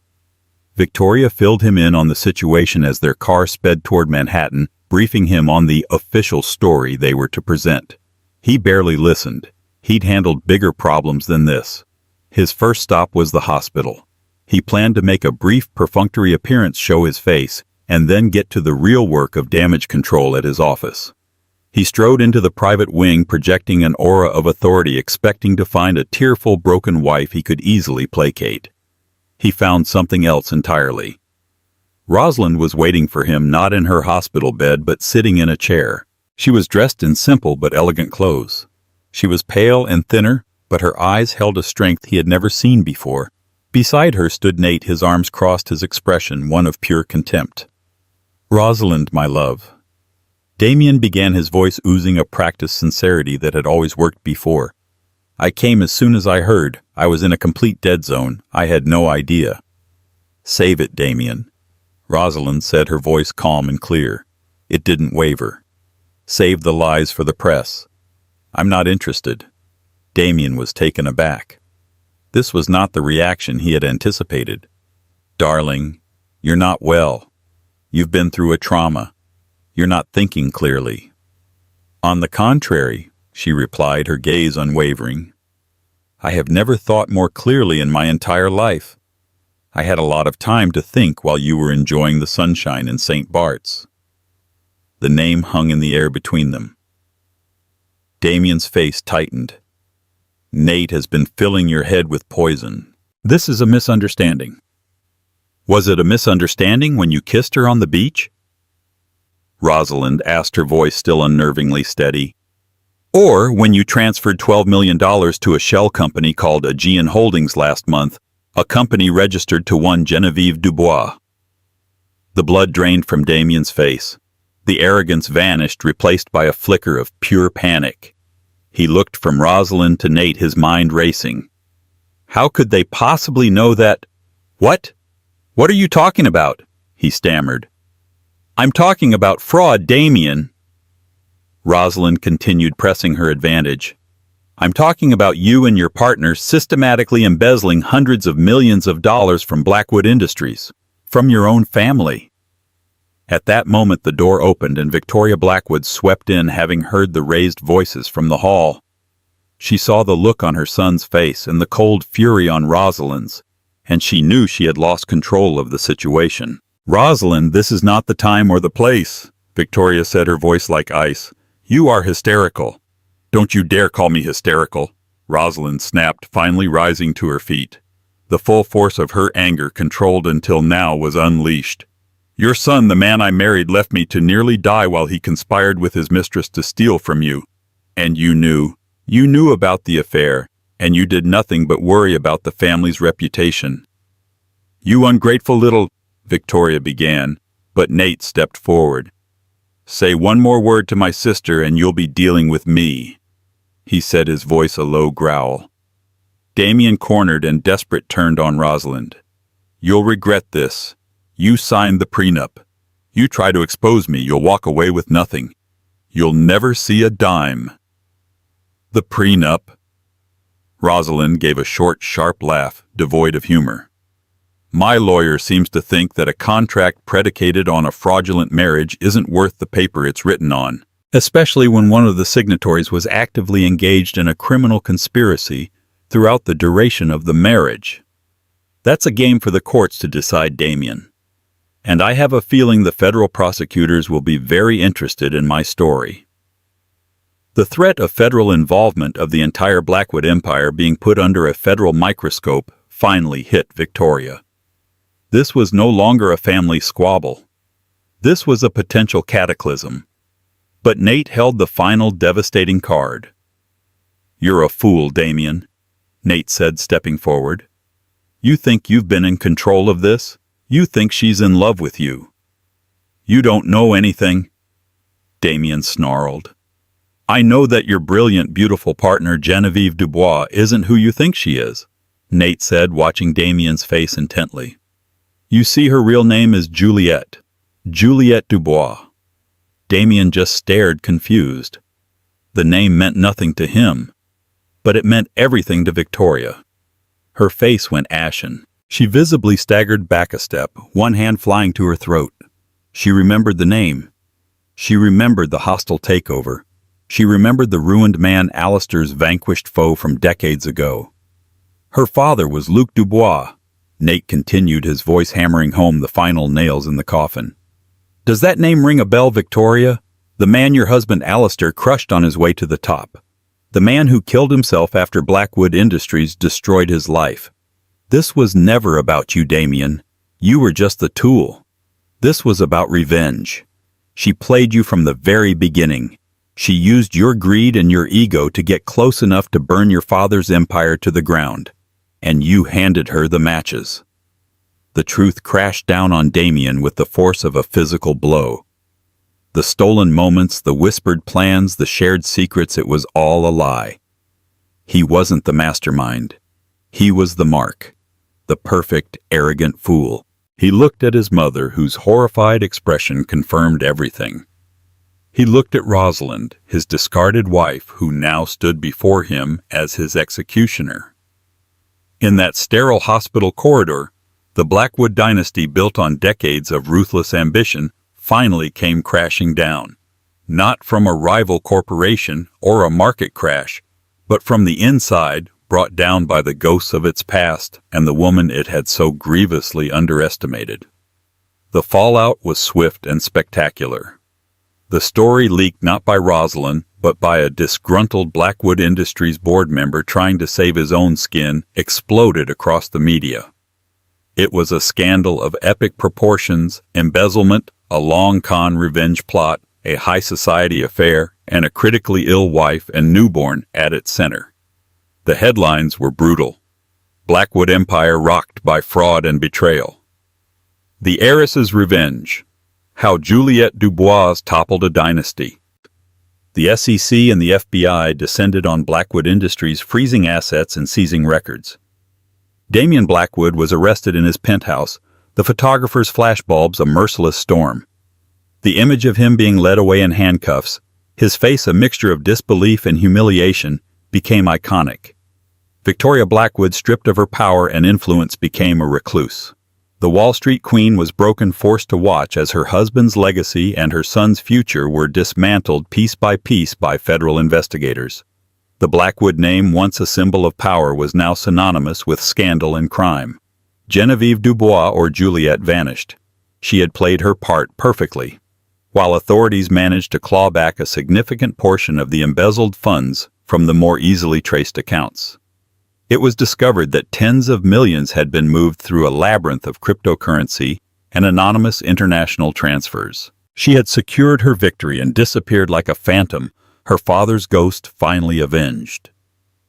Victoria filled him in on the situation as their car sped toward Manhattan, briefing him on the official story they were to present. He barely listened. He'd handled bigger problems than this. His first stop was the hospital. He planned to make a brief, perfunctory appearance, show his face, and then get to the real work of damage control at his office. He strode into the private wing, projecting an aura of authority, expecting to find a tearful, broken wife he could easily placate. He found something else entirely. Rosalind was waiting for him, not in her hospital bed, but sitting in a chair. She was dressed in simple but elegant clothes. She was pale and thinner, but her eyes held a strength he had never seen before. Beside her stood Nate, his arms crossed, his expression one of pure contempt. "Rosalind, my love." Damien began, his voice oozing a practiced sincerity that had always worked before. "I came as soon as I heard. I was in a complete dead zone. I had no idea." "Save it, Damien," Rosalind said, her voice calm and clear. It didn't waver. "Save the lies for the press. I'm not interested." Damien was taken aback. This was not the reaction he had anticipated. "Darling, you're not well. You've been through a trauma. You're not thinking clearly." "On the contrary," she replied, her gaze unwavering. "I have never thought more clearly in my entire life. I had a lot of time to think while you were enjoying the sunshine in St. Bart's." The name hung in the air between them. Damien's face tightened. "Nate has been filling your head with poison. This is a misunderstanding." "Was it a misunderstanding when you kissed her on the beach?" Rosalind asked, her voice still unnervingly steady. Or when you transferred $12 million to a shell company called Aegean Holdings last month, a company registered to one Genevieve Dubois. The blood drained from Damien's face. The arrogance vanished, replaced by a flicker of pure panic. He looked from Rosalind to Nate, his mind racing. How could they possibly know that? What? What are you talking about? He stammered. I'm talking about fraud, Damien. Rosalind continued, pressing her advantage. I'm talking about you and your partner systematically embezzling hundreds of millions of dollars from Blackwood Industries, from your own family. At that moment the door opened and Victoria Blackwood swept in, having heard the raised voices from the hall. She saw the look on her son's face and the cold fury on Rosalind's, and she knew she had lost control of the situation. Rosalind, this is not the time or the place, Victoria said, her voice like ice. You are hysterical. Don't you dare call me hysterical, Rosalind snapped, finally rising to her feet. The full force of her anger, controlled until now, was unleashed. Your son, the man I married, left me to nearly die while he conspired with his mistress to steal from you. And you knew. You knew about the affair, and you did nothing but worry about the family's reputation. You ungrateful little... Victoria began, but Nate stepped forward. Say one more word to my sister and you'll be dealing with me, he said, his voice a low growl. Damien, cornered and desperate, turned on Rosalind. You'll regret this. You signed the prenup. You try to expose me, you'll walk away with nothing. You'll never see a dime. The prenup? Rosalind gave a short, sharp laugh, devoid of humor. My lawyer seems to think that a contract predicated on a fraudulent marriage isn't worth the paper it's written on, especially when one of the signatories was actively engaged in a criminal conspiracy throughout the duration of the marriage. That's a game for the courts to decide, Damien. And I have a feeling the federal prosecutors will be very interested in my story. The threat of federal involvement of the entire Blackwood Empire being put under a federal microscope finally hit Victoria. This was no longer a family squabble. This was a potential cataclysm. But Nate held the final devastating card. You're a fool, Damien, Nate said, stepping forward. You think you've been in control of this? You think she's in love with you. You don't know anything, Damien snarled. I know that your brilliant, beautiful partner, Genevieve Dubois, isn't who you think she is, Nate said, watching Damien's face intently. You see, her real name is Juliette Dubois. Damien just stared, confused. The name meant nothing to him, but it meant everything to Victoria. Her face went ashen. She visibly staggered back a step, one hand flying to her throat. She remembered the name. She remembered the hostile takeover. She remembered the ruined man, Alistair's vanquished foe from decades ago. Her father was Luc Dubois, Nate continued, his voice hammering home the final nails in the coffin. Does that name ring a bell, Victoria? The man your husband Alistair crushed on his way to the top. The man who killed himself after Blackwood Industries destroyed his life. This was never about you, Damien. You were just the tool. This was about revenge. She played you from the very beginning. She used your greed and your ego to get close enough to burn your father's empire to the ground. And you handed her the matches. The truth crashed down on Damien with the force of a physical blow. The stolen moments, the whispered plans, the shared secrets, it was all a lie. He wasn't the mastermind. He was the mark, the perfect, arrogant fool. He looked at his mother, whose horrified expression confirmed everything. He looked at Rosalind, his discarded wife, who now stood before him as his executioner. In that sterile hospital corridor, the Blackwood dynasty, built on decades of ruthless ambition, finally came crashing down. Not from a rival corporation or a market crash, but from the inside, brought down by the ghosts of its past and the woman it had so grievously underestimated. The fallout was swift and spectacular. The story, leaked not by Rosalind, but by a disgruntled Blackwood Industries board member trying to save his own skin, exploded across the media. It was a scandal of epic proportions, embezzlement, a long con revenge plot, a high society affair, and a critically ill wife and newborn at its center. The headlines were brutal. Blackwood Empire rocked by fraud and betrayal. The Heiress's Revenge. How Juliette Dubois toppled a dynasty. The SEC and the FBI descended on Blackwood Industries, freezing assets and seizing records. Damien Blackwood was arrested in his penthouse, the photographer's flashbulbs a merciless storm. The image of him being led away in handcuffs, his face a mixture of disbelief and humiliation, became iconic. Victoria Blackwood, stripped of her power and influence, became a recluse. The Wall Street queen was forced to watch as her husband's legacy and her son's future were dismantled piece by federal investigators. The Blackwood name, once a symbol of power, was now synonymous with scandal and crime. Genevieve Dubois, or Juliette, vanished. She had played her part perfectly. While authorities managed to claw back a significant portion of the embezzled funds from the more easily traced accounts, it was discovered that tens of millions had been moved through a labyrinth of cryptocurrency and anonymous international transfers. She had secured her victory and disappeared like a phantom, her father's ghost finally avenged.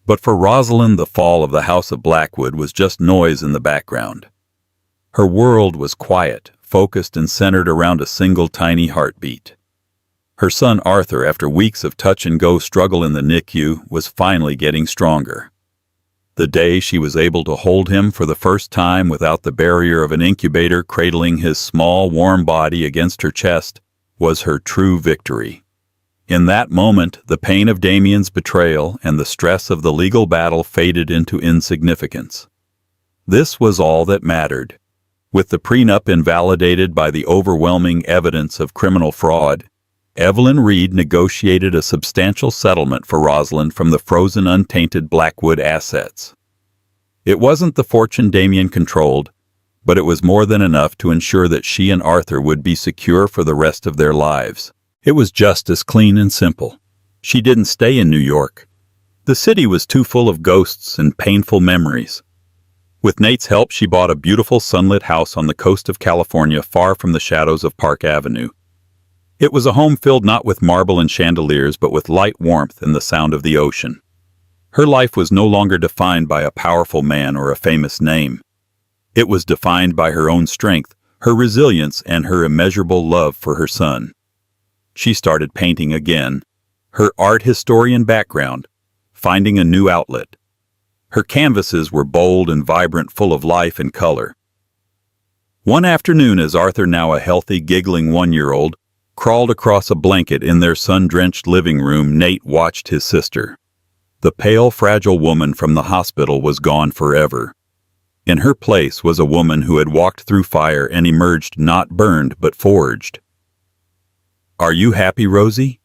But for Rosalind, the fall of the House of Blackwood was just noise in the background. Her world was quiet, focused and centered around a single tiny heartbeat. Her son Arthur, after weeks of touch-and-go struggle in the NICU, was finally getting stronger. The day she was able to hold him for the first time without the barrier of an incubator cradling his small, warm body against her chest was her true victory. In that moment, the pain of Damien's betrayal and the stress of the legal battle faded into insignificance. This was all that mattered. With the prenup invalidated by the overwhelming evidence of criminal fraud, Evelyn Reed negotiated a substantial settlement for Rosalind from the frozen, untainted Blackwood assets. It wasn't the fortune Damien controlled, but it was more than enough to ensure that she and Arthur would be secure for the rest of their lives. It was just as clean and simple. She didn't stay in New York. The city was too full of ghosts and painful memories. With Nate's help, she bought a beautiful sunlit house on the coast of California, far from the shadows of Park Avenue. It was a home filled not with marble and chandeliers, but with light, warmth, and the sound of the ocean. Her life was no longer defined by a powerful man or a famous name. It was defined by her own strength, her resilience, and her immeasurable love for her son. She started painting again, her art historian background, finding a new outlet. Her canvases were bold and vibrant, full of life and color. One afternoon, as Arthur, now a healthy, giggling 1-year-old, crawled across a blanket in their sun-drenched living room, Nate watched his sister. The pale, fragile woman from the hospital was gone forever. In her place was a woman who had walked through fire and emerged not burned but forged. "Are you happy, Rosie?"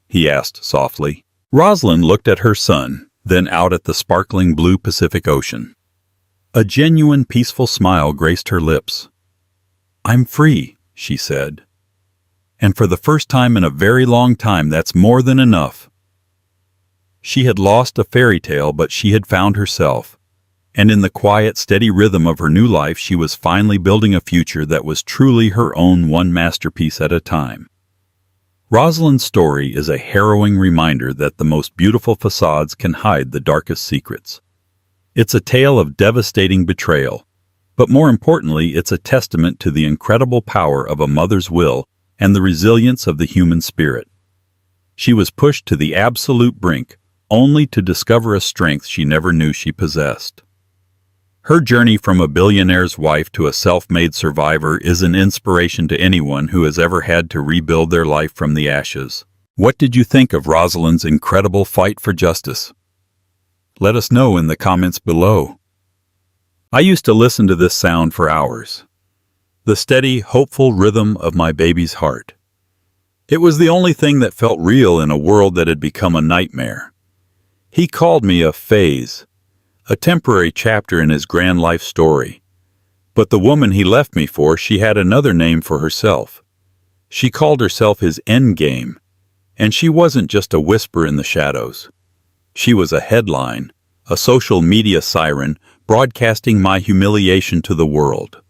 he asked softly. Rosalind looked at her son, then out at the sparkling blue Pacific Ocean. A genuine, peaceful smile graced her lips. "I'm free," she said. "And for the first time in a very long time, that's more than enough." She had lost a fairy tale, but she had found herself. And in the quiet, steady rhythm of her new life, she was finally building a future that was truly her own, one masterpiece at a time. Rosalind's story is a harrowing reminder that the most beautiful facades can hide the darkest secrets. It's a tale of devastating betrayal, but more importantly, it's a testament to the incredible power of a mother's will and the resilience of the human spirit. She was pushed to the absolute brink, only to discover a strength she never knew she possessed. Her journey from a billionaire's wife to a self-made survivor is an inspiration to anyone who has ever had to rebuild their life from the ashes. What did you think of Rosalind's incredible fight for justice? Let us know in the comments below. I used to listen to this sound for hours. The steady, hopeful rhythm of my baby's heart. It was the only thing that felt real in a world that had become a nightmare. He called me a phase, a temporary chapter in his grand life story. But the woman he left me for, she had another name for herself. She called herself his endgame, and she wasn't just a whisper in the shadows. She was a headline, a social media siren, broadcasting my humiliation to the world.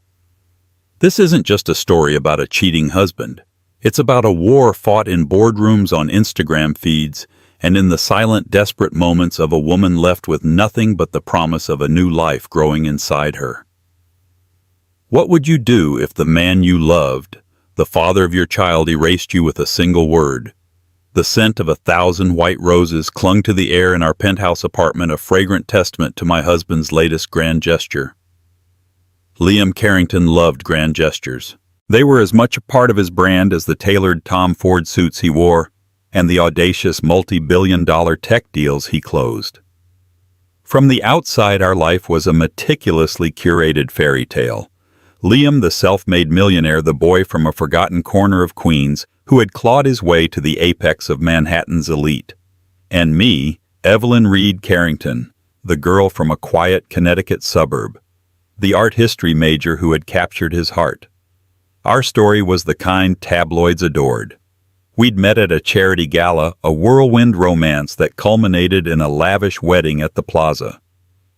This isn't just a story about a cheating husband. It's about a war fought in boardrooms, on Instagram feeds, and in the silent, desperate moments of a woman left with nothing but the promise of a new life growing inside her. What would you do if the man you loved, the father of your child, erased you with a single word? The scent of 1,000 white roses clung to the air in our penthouse apartment, a fragrant testament to my husband's latest grand gesture. Liam Carrington loved grand gestures. They were as much a part of his brand as the tailored Tom Ford suits he wore and the audacious multi-billion-dollar tech deals he closed. From the outside, our life was a meticulously curated fairy tale. Liam, the self-made millionaire, the boy from a forgotten corner of Queens who had clawed his way to the apex of Manhattan's elite. And me, Evelyn Reed Carrington, the girl from a quiet Connecticut suburb, the art history major who had captured his heart. Our story was the kind tabloids adored. We'd met at a charity gala, a whirlwind romance that culminated in a lavish wedding at the plaza.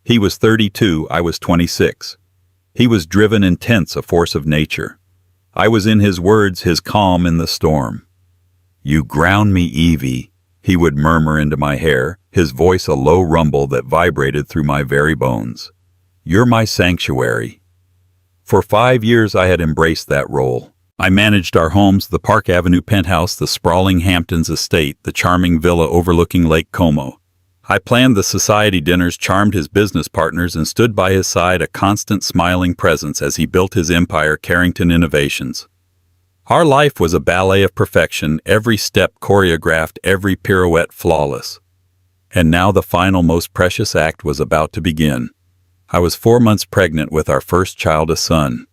He was 32, I was 26. He was driven, intense, a force of nature. I was, in his words, his calm in the storm. "You ground me, Evie," he would murmur into my hair, his voice a low rumble that vibrated through my very bones. "You're my sanctuary." For 5 years I had embraced that role. I managed our homes, the Park Avenue penthouse, the sprawling Hamptons estate, the charming villa overlooking Lake Como. I planned the society dinners, charmed his business partners, and stood by his side, a constant smiling presence as he built his empire, Carrington Innovations. Our life was a ballet of perfection, every step choreographed, every pirouette flawless. And now the final, most precious act was about to begin. I was 4 months pregnant with our first child, a son.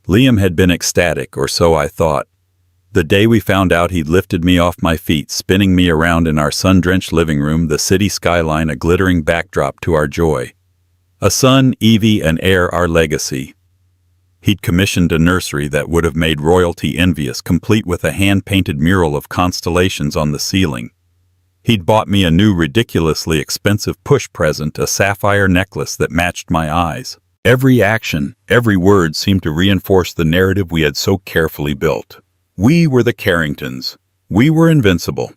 Liam had been ecstatic, or so I thought. The day we found out, he'd lifted me off my feet, spinning me around in our sun-drenched living room, the city skyline a glittering backdrop to our joy. A son, Evie, an heir, our legacy. He'd commissioned a nursery that would have made royalty envious, complete with a hand-painted mural of constellations on the ceiling. He'd bought me a new, ridiculously expensive push present, a sapphire necklace that matched my eyes. Every action, every word seemed to reinforce the narrative we had so carefully built. We were the Carringtons. We were invincible.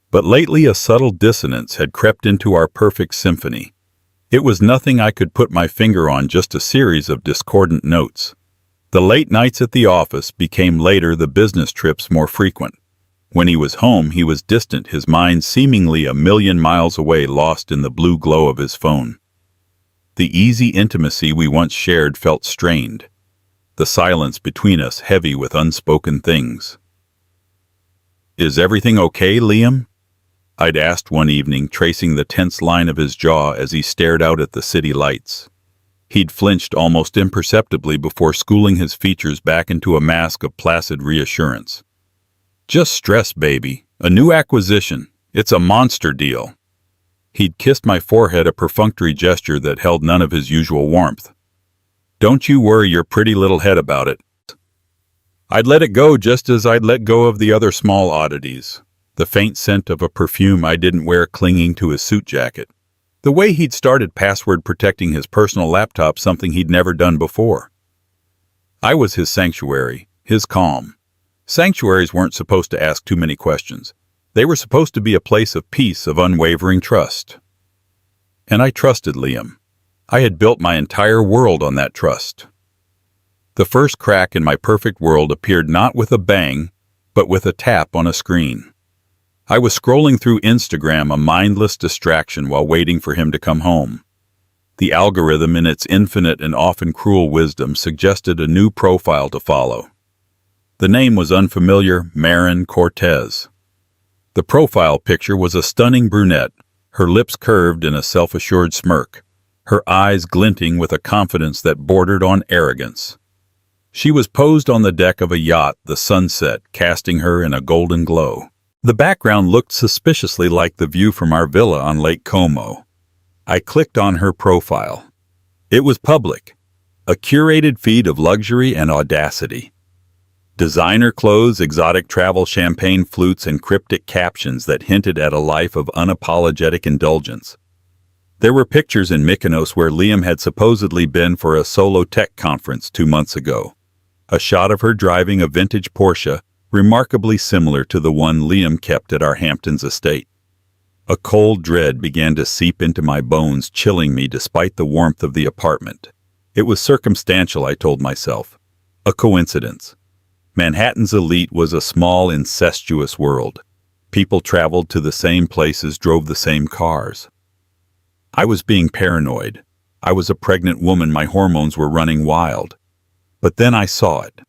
But lately a subtle dissonance had crept into our perfect symphony. It was nothing I could put my finger on, just a series of discordant notes. The late nights at the office became later, the business trips more frequent. When he was home, he was distant, his mind seemingly a million miles away, lost in the blue glow of his phone. The easy intimacy we once shared felt strained. The silence between us heavy with unspoken things. "Is everything okay, Liam?" I'd asked one evening, tracing the tense line of his jaw as he stared out at the city lights. He'd flinched almost imperceptibly before schooling his features back into a mask of placid reassurance. "Just stress, baby. A new acquisition. It's a monster deal." He'd kissed my forehead, a perfunctory gesture that held none of his usual warmth. "Don't you worry your pretty little head about it." I'd let it go, just as I'd let go of the other small oddities. The faint scent of a perfume I didn't wear clinging to his suit jacket. The way he'd started password protecting his personal laptop, something he'd never done before. I was his sanctuary, his calm. Sanctuaries weren't supposed to ask too many questions. They were supposed to be a place of peace, of unwavering trust. And I trusted Liam. I had built my entire world on that trust. The first crack in my perfect world appeared not with a bang, but with a tap on a screen. I was scrolling through Instagram, a mindless distraction, while waiting for him to come home. The algorithm, in its infinite and often cruel wisdom, suggested a new profile to follow. The name was unfamiliar, Marin Cortez. The profile picture was a stunning brunette, her lips curved in a self-assured smirk, her eyes glinting with a confidence that bordered on arrogance. She was posed on the deck of a yacht, the sunset casting her in a golden glow. The background looked suspiciously like the view from our villa on Lake Como. I clicked on her profile. It was public, a curated feed of luxury and audacity. Designer clothes, exotic travel, champagne flutes, and cryptic captions that hinted at a life of unapologetic indulgence. There were pictures in Mykonos, where Liam had supposedly been for a solo tech conference 2 months ago. A shot of her driving a vintage Porsche, remarkably similar to the one Liam kept at our Hamptons estate. A cold dread began to seep into my bones, chilling me despite the warmth of the apartment. It was circumstantial, I told myself. A coincidence. Manhattan's elite was a small, incestuous world. People traveled to the same places, drove the same cars. I was being paranoid. I was a pregnant woman, my hormones were running wild. But then I saw it.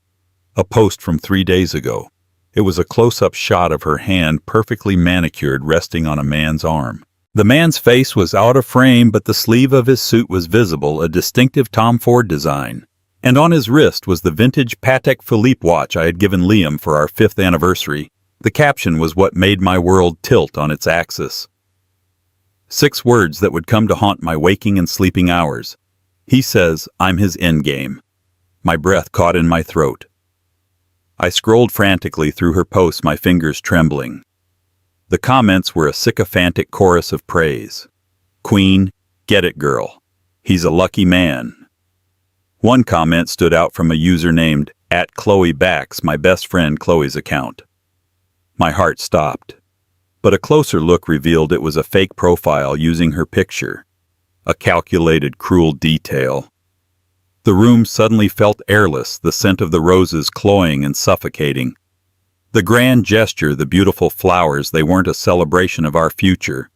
A post from 3 days ago. It was a close-up shot of her hand, perfectly manicured, resting on a man's arm. The man's face was out of frame, but the sleeve of his suit was visible, a distinctive Tom Ford design. And on his wrist was the vintage Patek Philippe watch I had given Liam for our 5th anniversary. The caption was what made my world tilt on its axis. 6 words that would come to haunt my waking and sleeping hours. He says, I'm his endgame. My breath caught in my throat. I scrolled frantically through her posts, my fingers trembling. The comments were a sycophantic chorus of praise. Queen, get it, girl. He's a lucky man. One comment stood out from a user named @ChloeBax, my best friend Chloe's account. My heart stopped. But a closer look revealed it was a fake profile using her picture. A calculated, cruel detail. The room suddenly felt airless, the scent of the roses cloying and suffocating. The grand gesture, the beautiful flowers, they weren't a celebration of our future.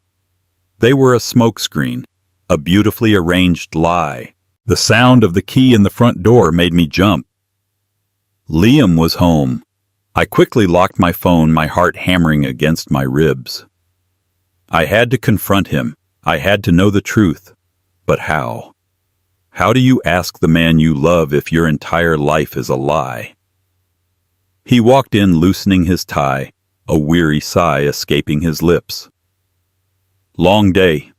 They were a smokescreen, a beautifully arranged lie. The sound of the key in the front door made me jump. Liam was home. I quickly locked my phone, my heart hammering against my ribs. I had to confront him. I had to know the truth. But how? How do you ask the man you love if your entire life is a lie? He walked in, loosening his tie, a weary sigh escaping his lips. Long day,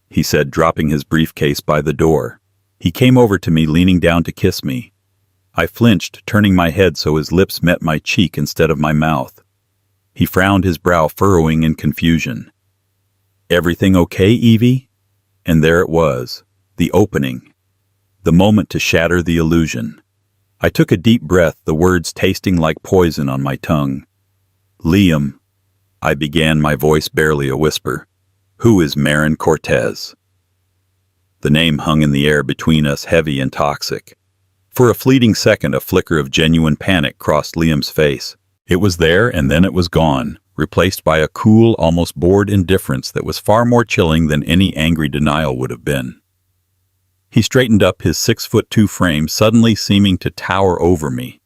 he said, dropping his briefcase by the door. He came over to me, leaning down to kiss me. I flinched, turning my head so his lips met my cheek instead of my mouth. He frowned, his brow furrowing in confusion. Everything okay, Evie? And there it was, the opening. The moment to shatter the illusion. I took a deep breath, the words tasting like poison on my tongue. Liam, I began, my voice barely a whisper. Who is Marin Cortez? The name hung in the air between us, heavy and toxic. For a fleeting second, a flicker of genuine panic crossed Liam's face. It was there, and then it was gone, replaced by a cool, almost bored indifference that was far more chilling than any angry denial would have been. He straightened up, his 6'2" frame suddenly seeming to tower over me.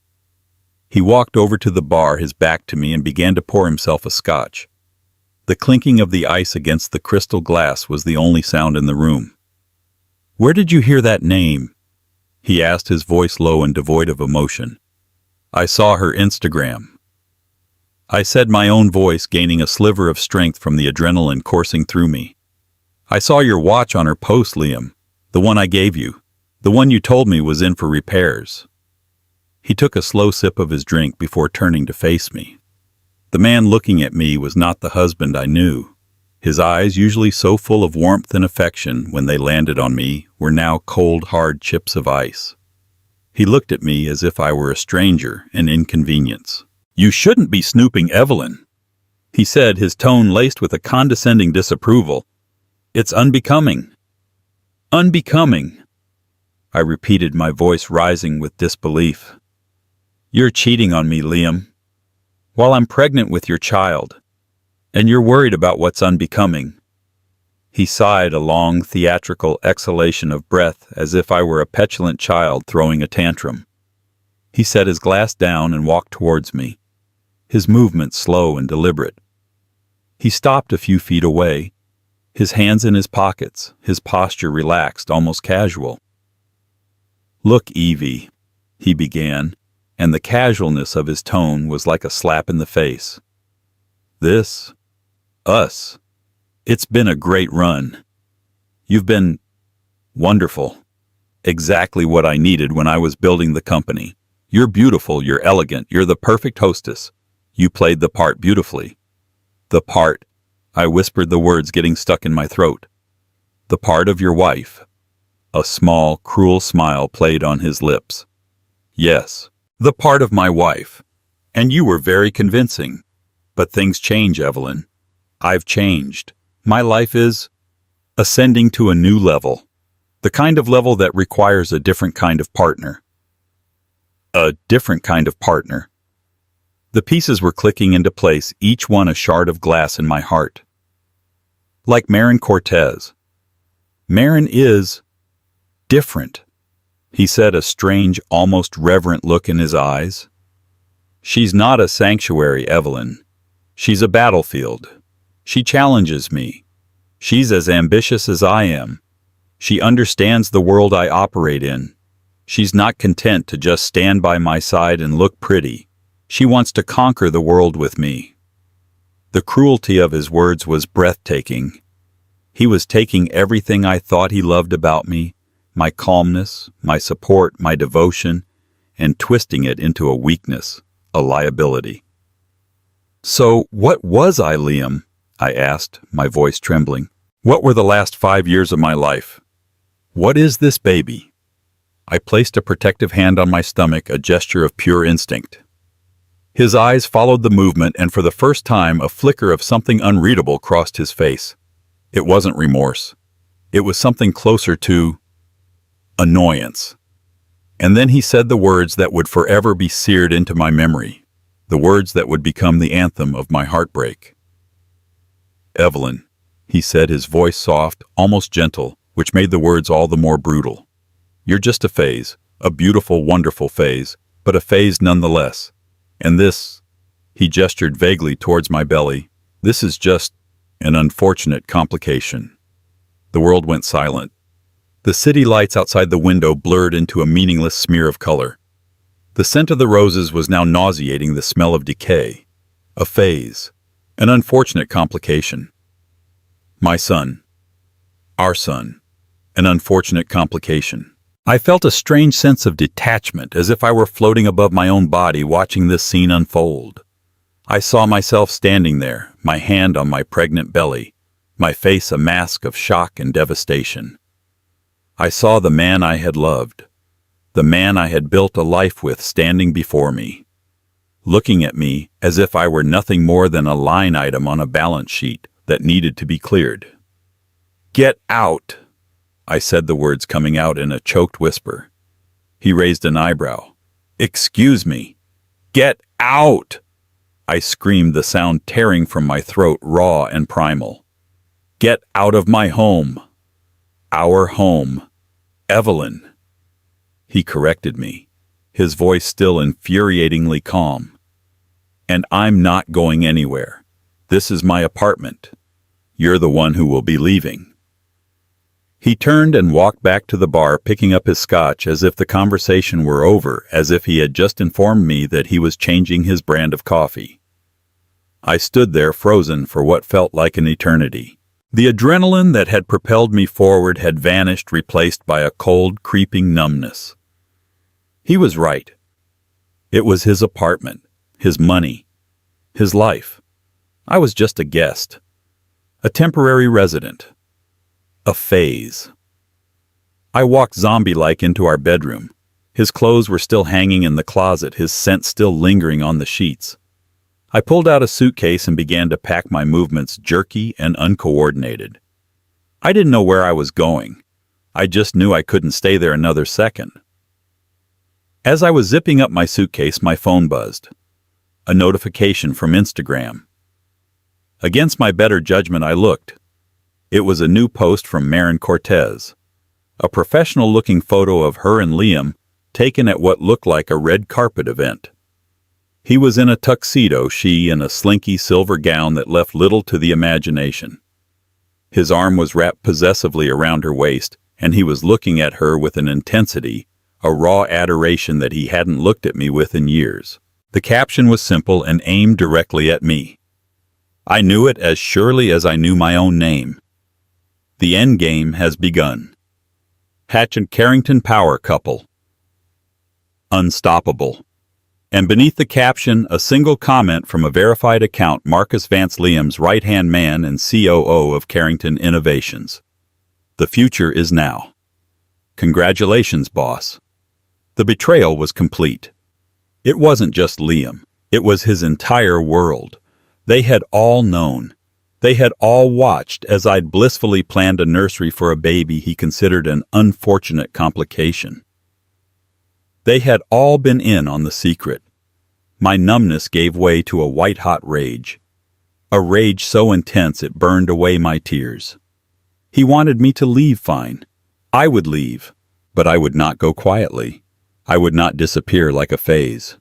He walked over to the bar, his back to me, and began to pour himself a scotch. The clinking of the ice against the crystal glass was the only sound in the room. Where did you hear that name? He asked, his voice low and devoid of emotion. I saw her Instagram. I said, my own voice gaining a sliver of strength from the adrenaline coursing through me. I saw your watch on her post, Liam. The one I gave you. The one you told me was in for repairs. He took a slow sip of his drink before turning to face me. The man looking at me was not the husband I knew. His eyes, usually so full of warmth and affection when they landed on me, were now cold, hard chips of ice. He looked at me as if I were a stranger, an inconvenience. You shouldn't be snooping, Evelyn, he said, his tone laced with a condescending disapproval. It's unbecoming. Unbecoming, I repeated, my voice rising with disbelief. You're cheating on me, Liam, while I'm pregnant with your child, and you're worried about what's unbecoming. He sighed, a long, theatrical exhalation of breath, as if I were a petulant child throwing a tantrum. He set his glass down and walked towards me, his movements slow and deliberate. He stopped a few feet away, his hands in his pockets, his posture relaxed, almost casual. Look, Evie, he began, and the casualness of his tone was like a slap in the face. Us, it's been a great run. You've been wonderful. Exactly what I needed when I was building the company. You're beautiful, you're elegant, you're the perfect hostess. You played the part beautifully. The part, I whispered, the words getting stuck in my throat. The part of your wife. A small, cruel smile played on his lips. Yes, the part of my wife. And you were very convincing. But things change, Evelyn. I've changed. My life is ascending to a new level. The kind of level that requires a different kind of partner. A different kind of partner. The pieces were clicking into place, each one a shard of glass in my heart. Like Marin Cortez. Marin is different, he said, a strange, almost reverent look in his eyes. She's not a sanctuary, Evelyn. She's a battlefield. She challenges me. She's as ambitious as I am. She understands the world I operate in. She's not content to just stand by my side and look pretty. She wants to conquer the world with me. The cruelty of his words was breathtaking. He was taking everything I thought he loved about me, my calmness, my support, my devotion, and twisting it into a weakness, a liability. So, what was I, Liam? I asked, my voice trembling. What were the last 5 years of my life? What is this baby? I placed a protective hand on my stomach, a gesture of pure instinct. His eyes followed the movement, and for the first time a flicker of something unreadable crossed his face. It wasn't remorse. It was something closer to annoyance. And then he said the words that would forever be seared into my memory, the words that would become the anthem of my heartbreak. Evelyn, he said, his voice soft, almost gentle, which made the words all the more brutal. You're just a phase, a beautiful, wonderful phase, but a phase nonetheless. And this, he gestured vaguely towards my belly, this is just an unfortunate complication. The world went silent. The city lights outside the window blurred into a meaningless smear of color. The scent of the roses was now nauseating the smell of decay. A phase. An unfortunate complication. My son. Our son. An unfortunate complication. I felt a strange sense of detachment, as if I were floating above my own body watching this scene unfold. I saw myself standing there, my hand on my pregnant belly, my face a mask of shock and devastation. I saw the man I had loved, the man I had built a life with standing before me, looking at me as if I were nothing more than a line item on a balance sheet that needed to be cleared. Get out! I said, the words coming out in a choked whisper. He raised an eyebrow. Excuse me. Get out! I screamed, the sound tearing from my throat, raw and primal. Get out of my home. Our home. Evelyn. He corrected me, his voice still infuriatingly calm. And I'm not going anywhere. This is my apartment. You're the one who will be leaving. He turned and walked back to the bar, picking up his scotch as if the conversation were over, as if he had just informed me that he was changing his brand of coffee. I stood there frozen for what felt like an eternity. The adrenaline that had propelled me forward had vanished, replaced by a cold, creeping numbness. He was right. It was his apartment, his money, his life. I was just a guest, a temporary resident. A phase. I walked zombie-like into our bedroom. His clothes were still hanging in the closet, his scent still lingering on the sheets. I pulled out a suitcase and began to pack, my movements jerky and uncoordinated. I didn't know where I was going. I just knew I couldn't stay there another second. As I was zipping up my suitcase, my phone buzzed. A notification from Instagram. Against my better judgment, I looked. It was a new post from Marin Cortez. A professional-looking photo of her and Liam, taken at what looked like a red carpet event. He was in a tuxedo, she in a slinky silver gown that left little to the imagination. His arm was wrapped possessively around her waist, and he was looking at her with an intensity, a raw adoration that he hadn't looked at me with in years. The caption was simple and aimed directly at me. I knew it as surely as I knew my own name. The end game has begun. Hatch and Carrington power couple. Unstoppable. And beneath the caption, a single comment from a verified account, Marcus Vance Liam's right-hand man and COO of Carrington Innovations. The future is now. Congratulations, boss. The betrayal was complete. It wasn't just Liam. It was his entire world. They had all known. They had all watched as I'd blissfully planned a nursery for a baby he considered an unfortunate complication. They had all been in on the secret. My numbness gave way to a white-hot rage. A rage so intense it burned away my tears. He wanted me to leave fine. I would leave, but I would not go quietly. I would not disappear like a phase.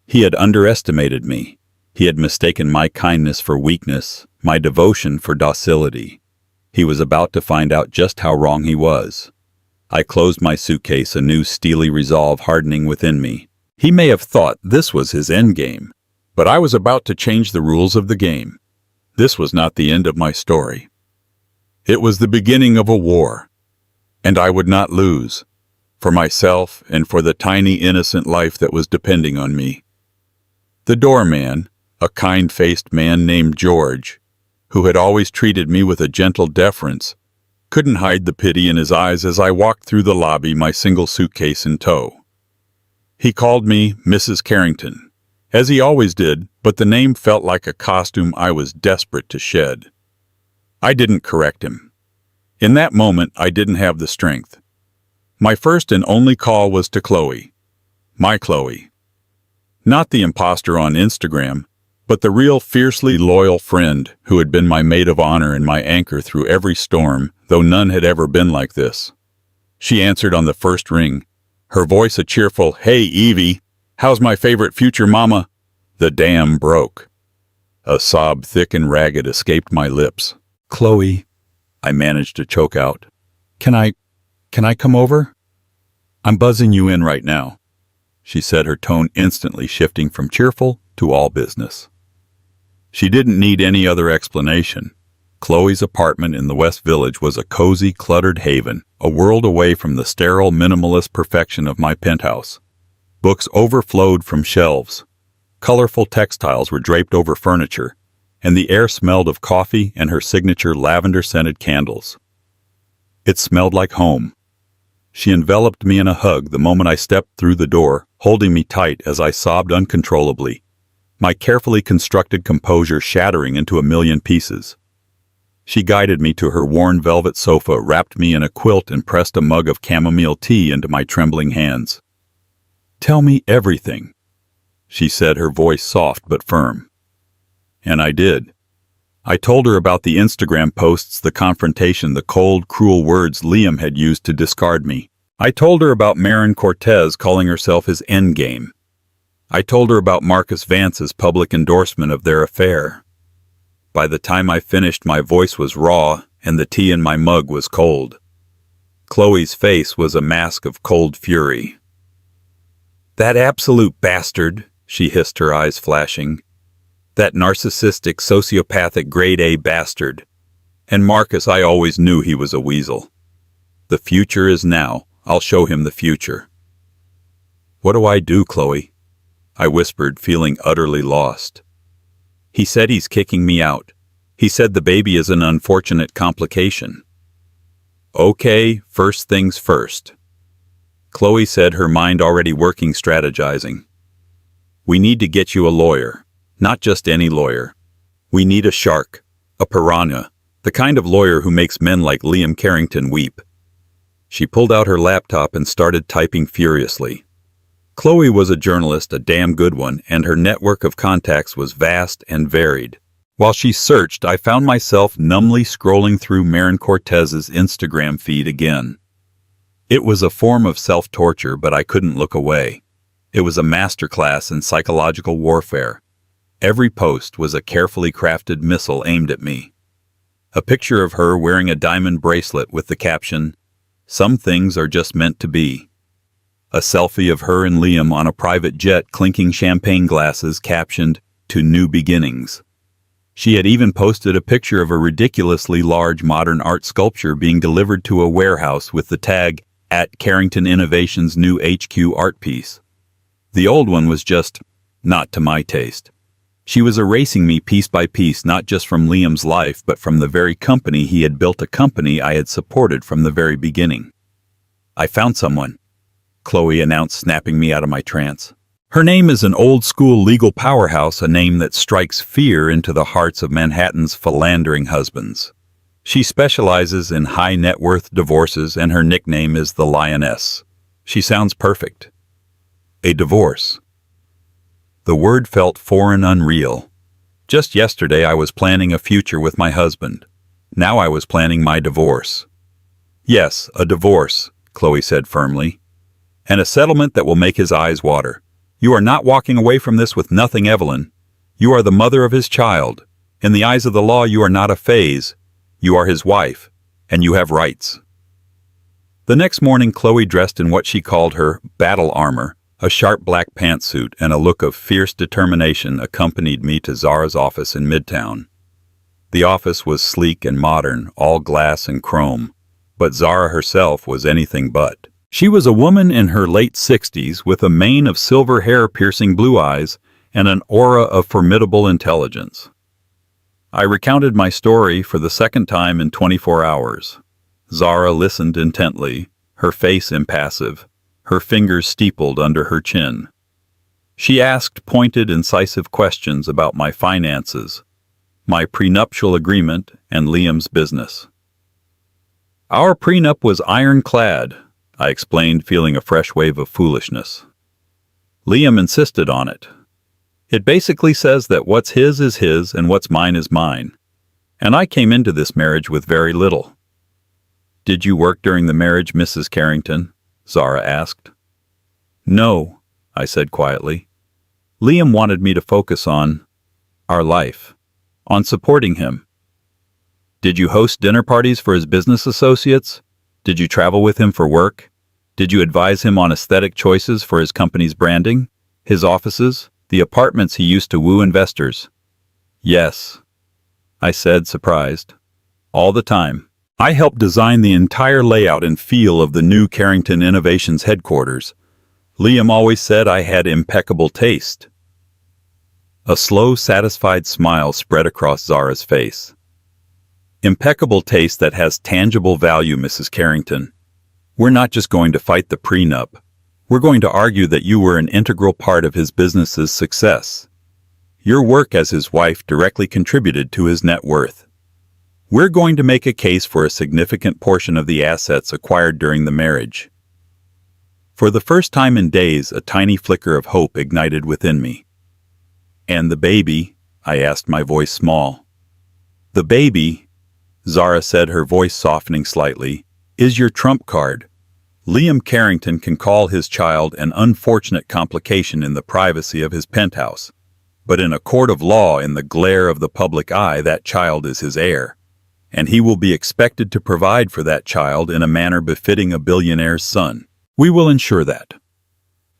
He had underestimated me. He had mistaken my kindness for weakness, my devotion for docility. He was about to find out just how wrong he was. I closed my suitcase, a new steely resolve hardening within me. He may have thought this was his endgame, but I was about to change the rules of the game. This was not the end of my story. It was the beginning of a war, and I would not lose, for myself and for the tiny innocent life that was depending on me. The doorman, a kind-faced man named George, who had always treated me with a gentle deference, couldn't hide the pity in his eyes as I walked through the lobby, my single suitcase in tow. He called me Mrs. Carrington, as he always did, but the name felt like a costume I was desperate to shed. I didn't correct him. In that moment, I didn't have the strength. My first and only call was to Chloe. My Chloe. Not the imposter on Instagram, but the real fiercely loyal friend who had been my maid of honor and my anchor through every storm, though none had ever been like this. She answered on the first ring, her voice a cheerful, "Hey, Evie, how's my favorite future mama?" The dam broke. A sob thick and ragged escaped my lips. "Chloe," I managed to choke out. Can I come over? I'm buzzing you in right now," she said, her tone instantly shifting from cheerful to all business. She didn't need any other explanation. Chloe's apartment in the West Village was a cozy, cluttered haven, a world away from the sterile, minimalist perfection of my penthouse. Books overflowed from shelves. Colorful textiles were draped over furniture, and the air smelled of coffee and her signature lavender-scented candles. It smelled like home. She enveloped me in a hug the moment I stepped through the door, holding me tight as I sobbed uncontrollably, my carefully constructed composure shattering into a million pieces. She guided me to her worn velvet sofa, wrapped me in a quilt, and pressed a mug of chamomile tea into my trembling hands. "Tell me everything," she said, her voice soft but firm. And I did. I told her about the Instagram posts, the confrontation, the cold, cruel words Liam had used to discard me. I told her about Marin Cortez calling herself his endgame. I told her about Marcus Vance's public endorsement of their affair. By the time I finished, my voice was raw and the tea in my mug was cold. Chloe's face was a mask of cold fury. "That absolute bastard," she hissed, her eyes flashing. "That narcissistic, sociopathic, grade-A bastard. And Marcus, I always knew he was a weasel. The future is now. I'll show him the future." "What do I do, Chloe?" I whispered, feeling utterly lost. "He said he's kicking me out. He said the baby is an unfortunate complication." "Okay, first things first," Chloe said, her mind already working, strategizing. "We need to get you a lawyer. Not just any lawyer. We need a shark, a piranha, the kind of lawyer who makes men like Liam Carrington weep." She pulled out her laptop and started typing furiously. Chloe was a journalist, a damn good one, and her network of contacts was vast and varied. While she searched, I found myself numbly scrolling through Marin Cortez's Instagram feed again. It was a form of self-torture, but I couldn't look away. It was a masterclass in psychological warfare. Every post was a carefully crafted missile aimed at me. A picture of her wearing a diamond bracelet with the caption, "Some things are just meant to be." A selfie of her and Liam on a private jet clinking champagne glasses captioned, "To New Beginnings." She had even posted a picture of a ridiculously large modern art sculpture being delivered to a warehouse with the tag, "at Carrington Innovations New HQ Art Piece." The old one was just not to my taste. She was erasing me piece by piece, not just from Liam's life, but from the very company he had built, a company I had supported from the very beginning. "I found someone," Chloe announced, snapping me out of my trance. Her name is an old-school legal powerhouse, a name that strikes fear into the hearts of Manhattan's philandering husbands. She specializes in high-net-worth divorces, and her nickname is the Lioness. She sounds perfect. A divorce. The word felt foreign, unreal. Just yesterday I was planning a future with my husband. Now I was planning my divorce. Yes, a divorce, Chloe said firmly. And a settlement that will make his eyes water. You are not walking away from this with nothing, Evelyn. You are the mother of his child. In the eyes of the law, you are not a phase. You are his wife, and you have rights. The next morning, Chloe dressed in what she called her battle armor, a sharp black pantsuit and a look of fierce determination accompanied me to Zara's office in Midtown. The office was sleek and modern, all glass and chrome, but Zara herself was anything but. She was a woman in her late 60s with a mane of silver hair, piercing blue eyes, and an aura of formidable intelligence. I recounted my story for the second time in 24 hours. Zara listened intently, her face impassive, her fingers steepled under her chin. She asked pointed, incisive questions about my finances, my prenuptial agreement, and Liam's business. Our prenup was ironclad, I explained, feeling a fresh wave of foolishness. Liam insisted on it. It basically says that what's his is his and what's mine is mine. And I came into this marriage with very little. Did you work during the marriage, Mrs. Carrington? Zara asked. No, I said quietly. Liam wanted me to focus on our life, on supporting him. Did you host dinner parties for his business associates? Did you travel with him for work? Did you advise him on aesthetic choices for his company's branding, his offices, the apartments he used to woo investors? Yes, I said, surprised. All the time. I helped design the entire layout and feel of the new Carrington Innovations headquarters. Liam always said I had impeccable taste. A slow, satisfied smile spread across Zara's face. Impeccable taste that has tangible value, Mrs. Carrington. We're not just going to fight the prenup. We're going to argue that you were an integral part of his business's success. Your work as his wife directly contributed to his net worth. We're going to make a case for a significant portion of the assets acquired during the marriage. For the first time in days, a tiny flicker of hope ignited within me. And the baby? I asked, my voice small. The baby, Zara said, her voice softening slightly, is your trump card. Liam Carrington can call his child an unfortunate complication in the privacy of his penthouse. But in a court of law, in the glare of the public eye, that child is his heir. And he will be expected to provide for that child in a manner befitting a billionaire's son. We will ensure that.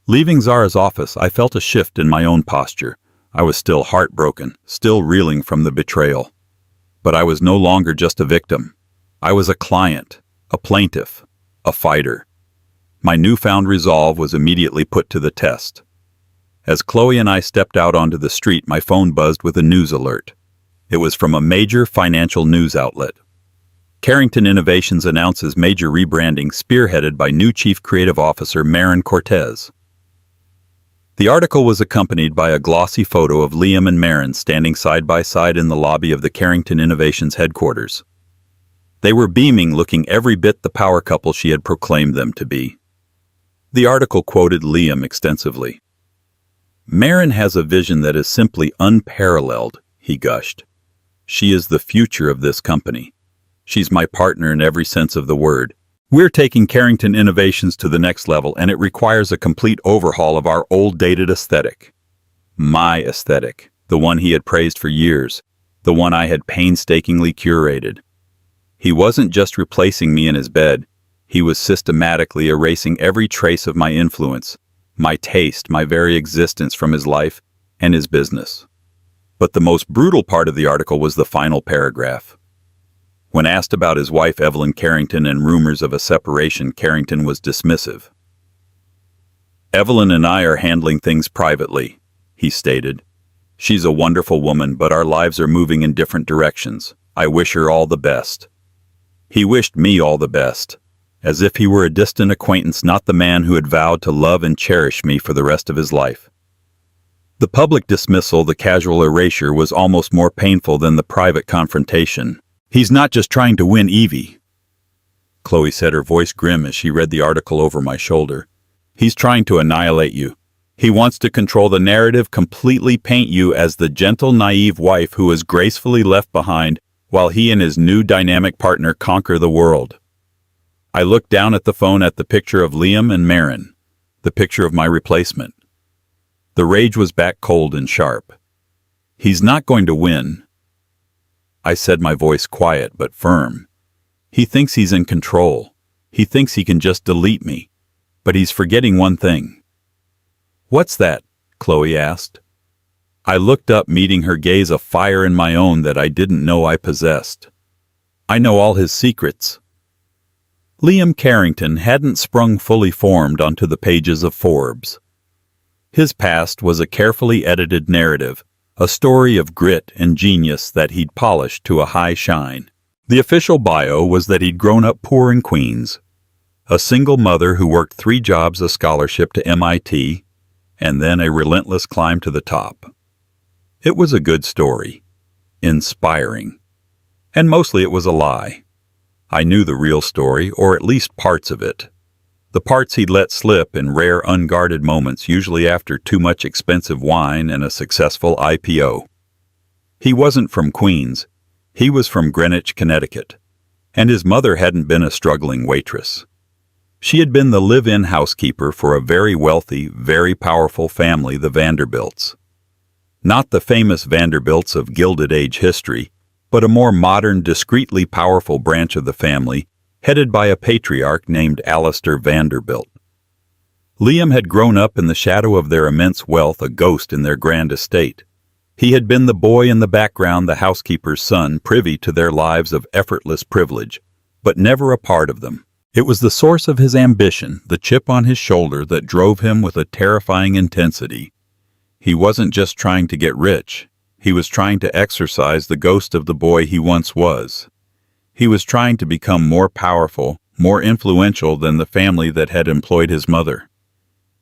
Leaving Zara's office, I felt a shift in my own posture. I was still heartbroken, still reeling from the betrayal. But I was no longer just a victim. I was a client, a plaintiff, a fighter. My newfound resolve was immediately put to the test. As Chloe and I stepped out onto the street, my phone buzzed with a news alert. It was from a major financial news outlet. Carrington Innovations announces major rebranding spearheaded by new Chief Creative Officer Marin Cortez. The article was accompanied by a glossy photo of Liam and Marin standing side by side in the lobby of the Carrington Innovations headquarters. They were beaming, looking every bit the power couple she had proclaimed them to be. The article quoted Liam extensively. Marin has a vision that is simply unparalleled, he gushed. She is the future of this company. She's my partner in every sense of the word. We're taking Carrington Innovations to the next level, and it requires a complete overhaul of our old dated aesthetic. My aesthetic, the one he had praised for years, the one I had painstakingly curated. He wasn't just replacing me in his bed. He was systematically erasing every trace of my influence, my taste, my very existence from his life and his business. But the most brutal part of the article was the final paragraph. When asked about his wife Evelyn Carrington and rumors of a separation, Carrington was dismissive. Evelyn and I are handling things privately, he stated. She's a wonderful woman, but our lives are moving in different directions. I wish her all the best. He wished me all the best, as if he were a distant acquaintance, not the man who had vowed to love and cherish me for the rest of his life. The public dismissal, the casual erasure, was almost more painful than the private confrontation. "He's not just trying to win Evie," Chloe said, her voice grim as she read the article over my shoulder. "He's trying to annihilate you. He wants to control the narrative, completely paint you as the gentle, naive wife who is gracefully left behind while he and his new dynamic partner conquer the world." I looked down at the phone at the picture of Liam and Marin, the picture of my replacement. The rage was back cold and sharp. "He's not going to win," I said, my voice quiet but firm. "He thinks he's in control. He thinks he can just delete me. But he's forgetting one thing." "What's that?" Chloe asked. I looked up, meeting her gaze, a fire in my own that I didn't know I possessed. "I know all his secrets." Liam Carrington hadn't sprung fully formed onto the pages of Forbes. His past was a carefully edited narrative, a story of grit and genius that he'd polished to a high shine. The official bio was that he'd grown up poor in Queens, a single mother who worked 3 jobs, a scholarship to MIT, and then a relentless climb to the top. It was a good story, inspiring, and mostly it was a lie. I knew the real story, or at least parts of it. The parts he'd let slip in rare, unguarded moments, usually after too much expensive wine and a successful IPO. He wasn't from Queens. He was from Greenwich, Connecticut, and his mother hadn't been a struggling waitress. She had been the live-in housekeeper for a very wealthy, very powerful family, the Vanderbilts. Not the famous Vanderbilts of Gilded Age history, but a more modern, discreetly powerful branch of the family, headed by a patriarch named Alistair Vanderbilt. Liam had grown up in the shadow of their immense wealth, a ghost in their grand estate. He had been the boy in the background, the housekeeper's son, privy to their lives of effortless privilege, but never a part of them. It was the source of his ambition, the chip on his shoulder, that drove him with a terrifying intensity. He wasn't just trying to get rich. He was trying to exorcise the ghost of the boy he once was. He was trying to become more powerful, more influential than the family that had employed his mother.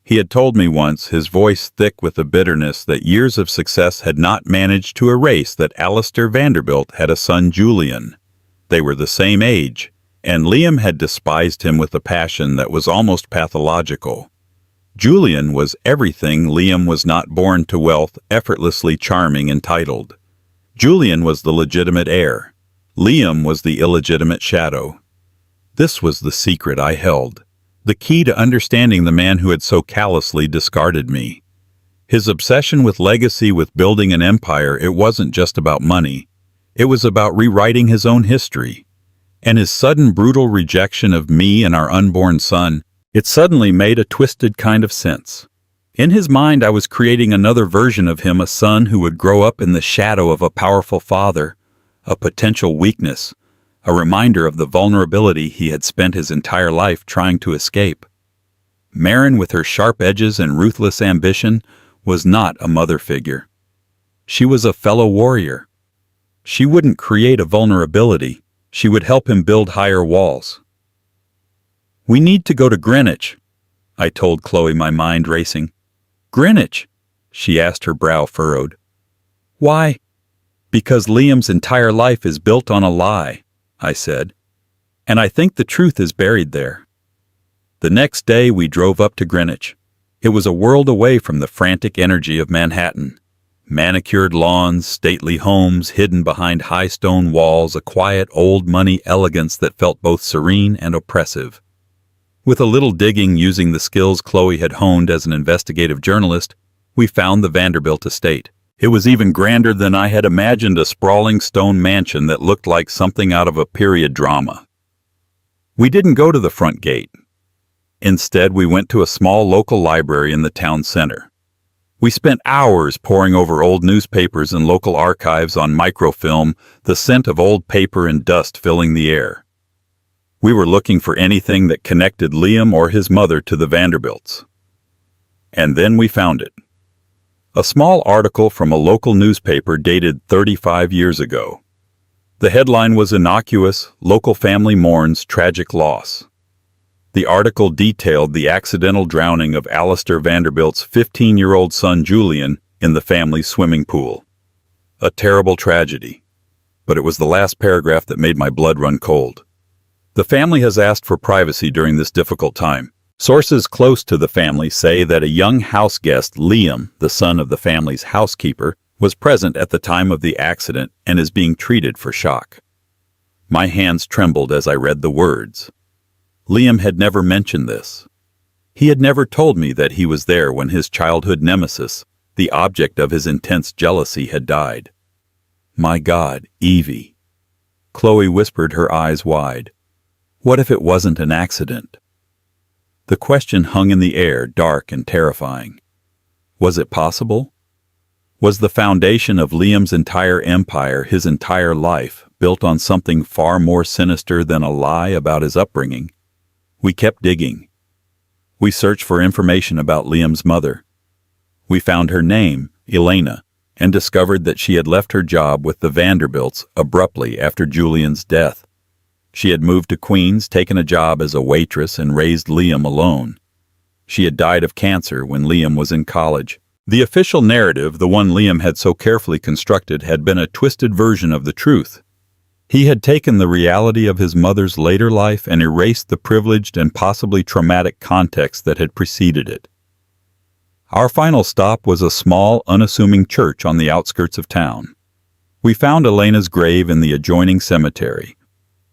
He had told me once, his voice thick with a bitterness that years of success had not managed to erase, that Alistair Vanderbilt had a son, Julian. They were the same age, and Liam had despised him with a passion that was almost pathological. Julian was everything Liam was not: born to wealth, effortlessly charming, entitled. Julian was the legitimate heir. Liam was the illegitimate shadow. This was the secret I held, the key to understanding the man who had so callously discarded me. His obsession with legacy, with building an empire, it wasn't just about money. It was about rewriting his own history. And his sudden, brutal rejection of me and our unborn son, it suddenly made a twisted kind of sense. In his mind, I was creating another version of him, a son who would grow up in the shadow of a powerful father, a potential weakness, a reminder of the vulnerability he had spent his entire life trying to escape. Marin, with her sharp edges and ruthless ambition, was not a mother figure. She was a fellow warrior. She wouldn't create a vulnerability. She would help him build higher walls. "We need to go to Greenwich," I told Chloe, my mind racing. "Greenwich?" she asked, her brow furrowed. "Why?" "Because Liam's entire life is built on a lie," I said. "And I think the truth is buried there." The next day we drove up to Greenwich. It was a world away from the frantic energy of Manhattan. Manicured lawns, stately homes hidden behind high stone walls, a quiet old money elegance that felt both serene and oppressive. With a little digging, using the skills Chloe had honed as an investigative journalist, we found the Vanderbilt estate. It was even grander than I had imagined, a sprawling stone mansion that looked like something out of a period drama. We didn't go to the front gate. Instead, we went to a small local library in the town center. We spent hours poring over old newspapers and local archives on microfilm, the scent of old paper and dust filling the air. We were looking for anything that connected Liam or his mother to the Vanderbilts. And then we found it. A small article from a local newspaper dated 35 years ago. The headline was innocuous: "Local family mourns tragic loss." The article detailed the accidental drowning of Alistair Vanderbilt's 15-year-old son Julian in the family's swimming pool. A terrible tragedy. But it was the last paragraph that made my blood run cold. The family has asked for privacy during this difficult time. Sources close to the family say that a young house guest, Liam, the son of the family's housekeeper, was present at the time of the accident and is being treated for shock. My hands trembled as I read the words. Liam had never mentioned this. He had never told me that he was there when his childhood nemesis, the object of his intense jealousy, had died. My God, Evie. Chloe whispered, her eyes wide. What if it wasn't an accident? The question hung in the air, dark and terrifying. Was it possible? Was the foundation of Liam's entire empire, his entire life, built on something far more sinister than a lie about his upbringing? We kept digging. We searched for information about Liam's mother. We found her name, Elena, and discovered that she had left her job with the Vanderbilts abruptly after Julian's death. She had moved to Queens, taken a job as a waitress, and raised Liam alone. She had died of cancer when Liam was in college. The official narrative, the one Liam had so carefully constructed, had been a twisted version of the truth. He had taken the reality of his mother's later life and erased the privileged and possibly traumatic context that had preceded it. Our final stop was a small, unassuming church on the outskirts of town. We found Elena's grave in the adjoining cemetery.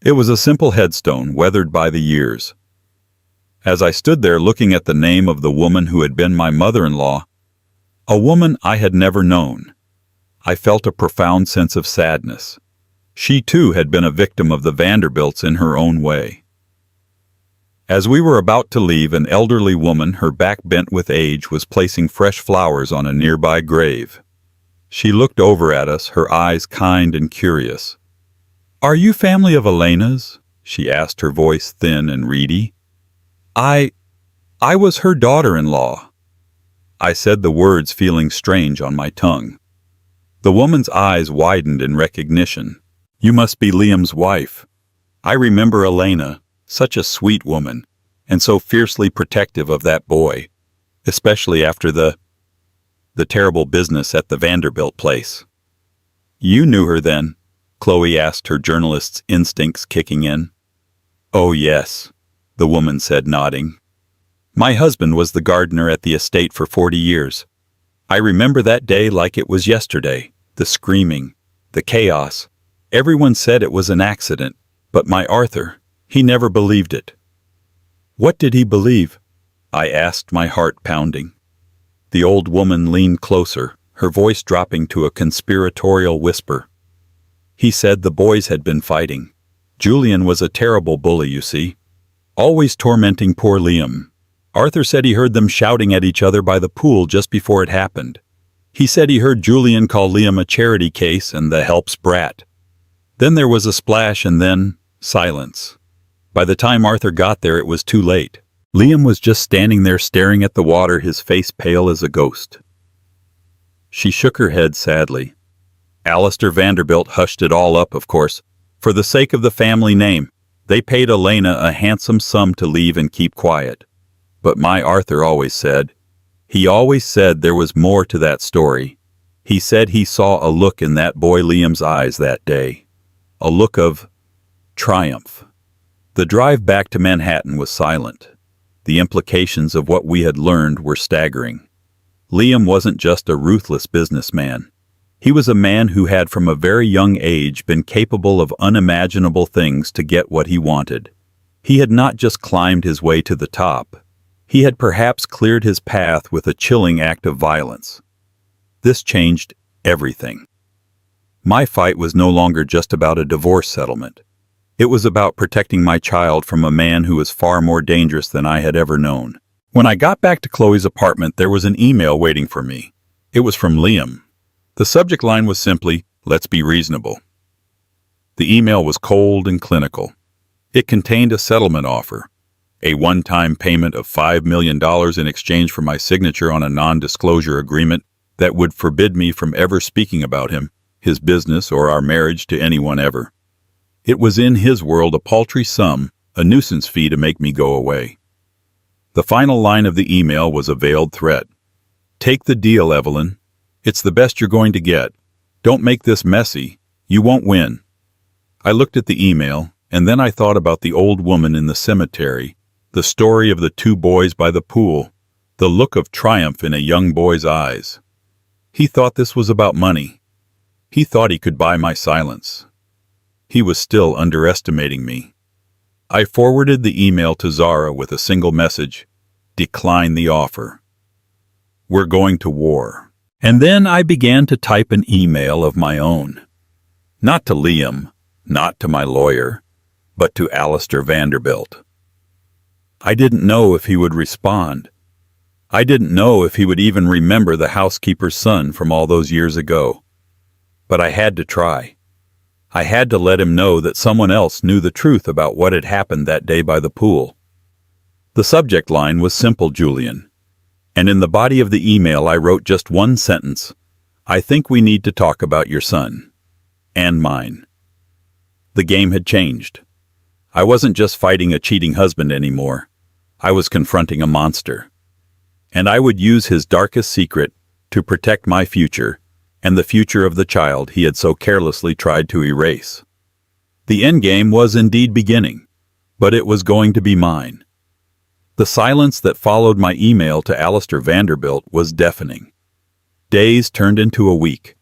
It was a simple headstone, weathered by the years. As I stood there looking at the name of the woman who had been my mother-in-law, a woman I had never known, I felt a profound sense of sadness. She too had been a victim of the Vanderbilts in her own way. As we were about to leave, an elderly woman, her back bent with age, was placing fresh flowers on a nearby grave. She looked over at us, her eyes kind and curious. "Are you family of Elena's?" she asked, her voice thin and reedy. I was her daughter-in-law." I said the words feeling strange on my tongue. The woman's eyes widened in recognition. "You must be Liam's wife. I remember Elena, such a sweet woman, and so fiercely protective of that boy, especially after the terrible business at the Vanderbilt place." "You knew her then?" Chloe asked, her journalist's instincts kicking in. "Oh yes," the woman said, nodding. "My husband was the gardener at the estate for 40 years. I remember that day like it was yesterday, the screaming, the chaos. Everyone said it was an accident, but my Arthur, he never believed it." "What did he believe?" I asked, my heart pounding. The old woman leaned closer, her voice dropping to a conspiratorial whisper. "He said the boys had been fighting. Julian was a terrible bully, you see, always tormenting poor Liam. Arthur said he heard them shouting at each other by the pool just before it happened. He said he heard Julian call Liam a charity case and the help's brat. Then there was a splash and then silence. By the time Arthur got there, it was too late. Liam was just standing there staring at the water, his face pale as a ghost." She shook her head sadly. "Alistair Vanderbilt hushed it all up, of course, for the sake of the family name. They paid Elena a handsome sum to leave and keep quiet. But my Arthur always said there was more to that story. He said he saw a look in that boy Liam's eyes that day. A look of triumph." The drive back to Manhattan was silent. The implications of what we had learned were staggering. Liam wasn't just a ruthless businessman. He was a man who had from a very young age been capable of unimaginable things to get what he wanted. He had not just climbed his way to the top. He had perhaps cleared his path with a chilling act of violence. This changed everything. My fight was no longer just about a divorce settlement. It was about protecting my child from a man who was far more dangerous than I had ever known. When I got back to Chloe's apartment, there was an email waiting for me. It was from Liam. The subject line was simply, "Let's be reasonable." The email was cold and clinical. It contained a settlement offer, a one-time payment of $5 million in exchange for my signature on a non-disclosure agreement that would forbid me from ever speaking about him, his business, or our marriage to anyone ever. It was in his world a paltry sum, a nuisance fee to make me go away. The final line of the email was a veiled threat. "Take the deal, Evelyn. It's the best you're going to get. Don't make this messy. You won't win. I looked at the email, and then I thought about the old woman in the cemetery, the story of the two boys by the pool, the look of triumph in a young boy's eyes. He thought this was about money. He thought he could buy my silence. He was still underestimating me. I forwarded the email to Zara with a single message: decline the offer. We're going to war. And then I began to type an email of my own. Not to Liam, not to my lawyer, but to Alistair Vanderbilt. I didn't know if he would respond. I didn't know if he would even remember the housekeeper's son from all those years ago. But I had to try. I had to let him know that someone else knew the truth about what had happened that day by the pool. The subject line was simple, Julian. And in the body of the email I wrote just one sentence: I think we need to talk about your son. And mine. The game had changed. I wasn't just fighting a cheating husband anymore. I was confronting a monster. And I would use his darkest secret to protect my future and the future of the child he had so carelessly tried to erase. The endgame was indeed beginning, but it was going to be mine. The silence that followed my email to Alistair Vanderbilt was deafening. Days turned into a week.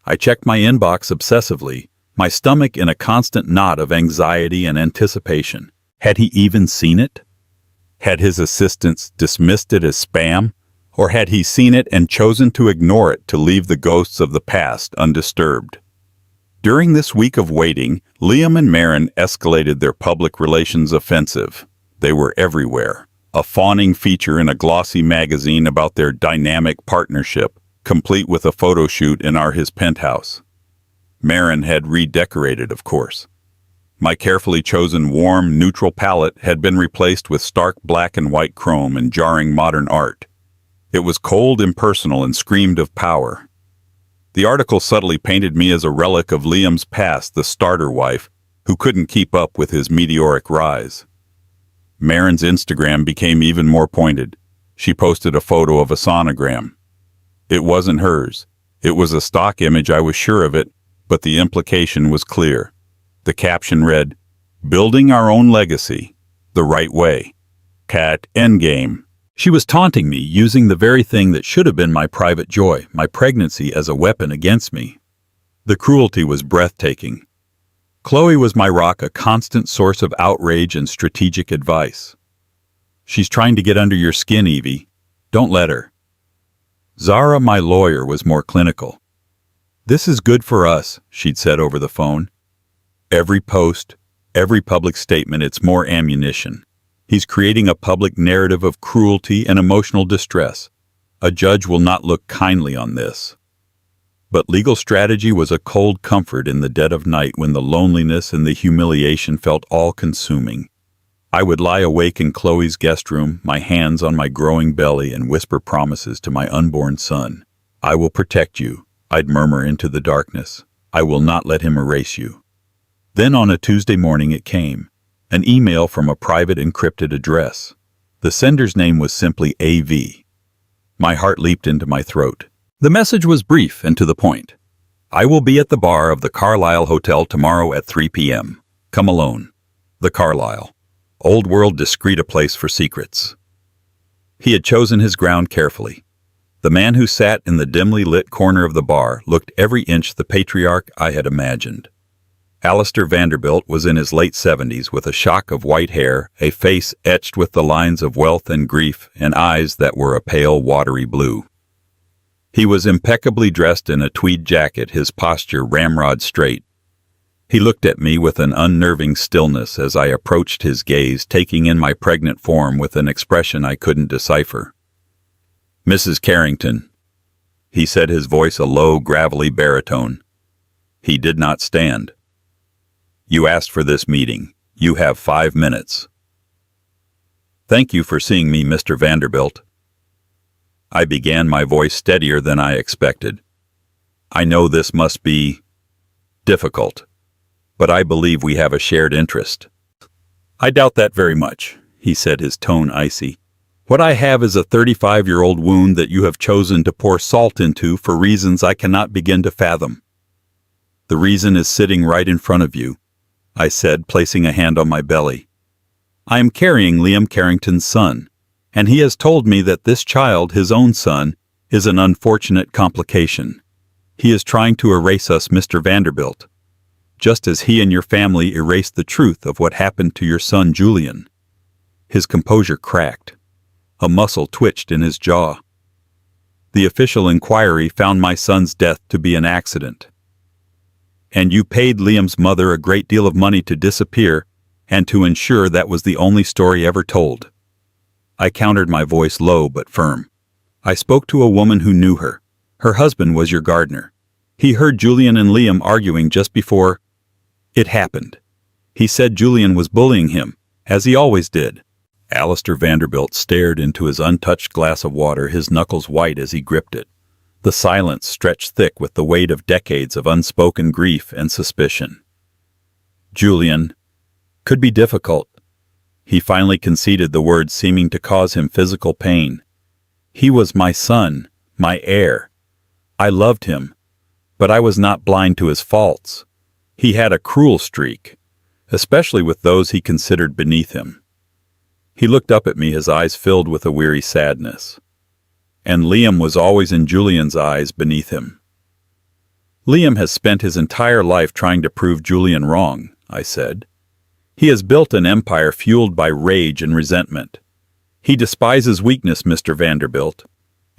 I checked my inbox obsessively, my stomach in a constant knot of anxiety and anticipation. Had he even seen it? Had his assistants dismissed it as spam? Or had he seen it and chosen to ignore it to leave the ghosts of the past undisturbed? During this week of waiting, Liam and Maren escalated their public relations offensive. They were everywhere, a fawning feature in a glossy magazine about their dynamic partnership, complete with a photo shoot in his penthouse. Maren had redecorated, of course. My carefully chosen warm, neutral palette had been replaced with stark black and white chrome and jarring modern art. It was cold, impersonal, and screamed of power. The article subtly painted me as a relic of Liam's past, the starter wife, who couldn't keep up with his meteoric rise. Maren's Instagram became even more pointed. She posted a photo of a sonogram. It wasn't hers. It was a stock image, I was sure of it, but the implication was clear. The caption read, "Building our own legacy, the right way. Cat endgame." She was taunting me, using the very thing that should have been my private joy, my pregnancy, as a weapon against me. The cruelty was breathtaking. Chloe was my rock, a constant source of outrage and strategic advice. "She's trying to get under your skin, Evie. Don't let her." Zara, my lawyer, was more clinical. "This is good for us," she'd said over the phone. "Every post, every public statement, it's more ammunition. He's creating a public narrative of cruelty and emotional distress. A judge will not look kindly on this." But legal strategy was a cold comfort in the dead of night when the loneliness and the humiliation felt all-consuming. I would lie awake in Chloe's guest room, my hands on my growing belly, and whisper promises to my unborn son. "I will protect you," I'd murmur into the darkness. "I will not let him erase you." Then on a Tuesday morning it came. An email from a private encrypted address. The sender's name was simply AV. My heart leaped into my throat. The message was brief and to the point. "I will be at the bar of the Carlisle Hotel tomorrow at 3 p.m. Come alone." The Carlisle. Old world, discreet, a place for secrets. He had chosen his ground carefully. The man who sat in the dimly lit corner of the bar looked every inch the patriarch I had imagined. Alistair Vanderbilt was in his late 70s with a shock of white hair, a face etched with the lines of wealth and grief, and eyes that were a pale, watery blue. He was impeccably dressed in a tweed jacket, his posture ramrod straight. He looked at me with an unnerving stillness as I approached his gaze, taking in my pregnant form with an expression I couldn't decipher. "Mrs. Carrington," he said, his voice a low, gravelly baritone. He did not stand. "You asked for this meeting. You have 5 minutes." "Thank you for seeing me, Mr. Vanderbilt." I began, my voice steadier than I expected. "I know this must be difficult, but I believe we have a shared interest." "I doubt that very much," he said, his tone icy. What I have is a 35-year-old wound that you have chosen to pour salt into for reasons I cannot begin to fathom. The reason is sitting right in front of you, I said, placing a hand on my belly. I am carrying Liam Carrington's son, and he has told me that this child, his own son, is an unfortunate complication. He is trying to erase us, Mr. Vanderbilt, just as he and your family erased the truth of what happened to your son Julian. His composure cracked. A muscle twitched in his jaw. The official inquiry found my son's death to be an accident. And you paid Liam's mother a great deal of money to disappear and to ensure that was the only story ever told. I countered, my voice low but firm. I spoke to a woman who knew her. Her husband was your gardener. He heard Julian and Liam arguing just before it happened. He said Julian was bullying him, as he always did. Alistair Vanderbilt stared into his untouched glass of water, his knuckles white as he gripped it. The silence stretched thick with the weight of decades of unspoken grief and suspicion. Julian could be difficult. He finally conceded, the words seeming to cause him physical pain. He was my son, my heir. I loved him, but I was not blind to his faults. He had a cruel streak, especially with those he considered beneath him. He looked up at me, his eyes filled with a weary sadness. And Liam was always in Julian's eyes beneath him. Liam has spent his entire life trying to prove Julian wrong, I said. He has built an empire fueled by rage and resentment. He despises weakness, Mr. Vanderbilt,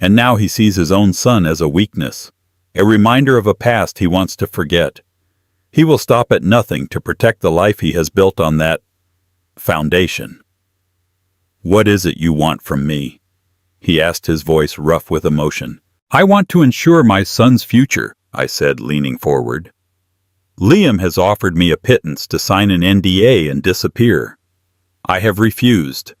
and now he sees his own son as a weakness, a reminder of a past he wants to forget. He will stop at nothing to protect the life he has built on that foundation. What is it you want from me? He asked, his voice rough with emotion. I want to ensure my son's future, I said, leaning forward. Liam has offered me a pittance to sign an NDA and disappear. I have refused.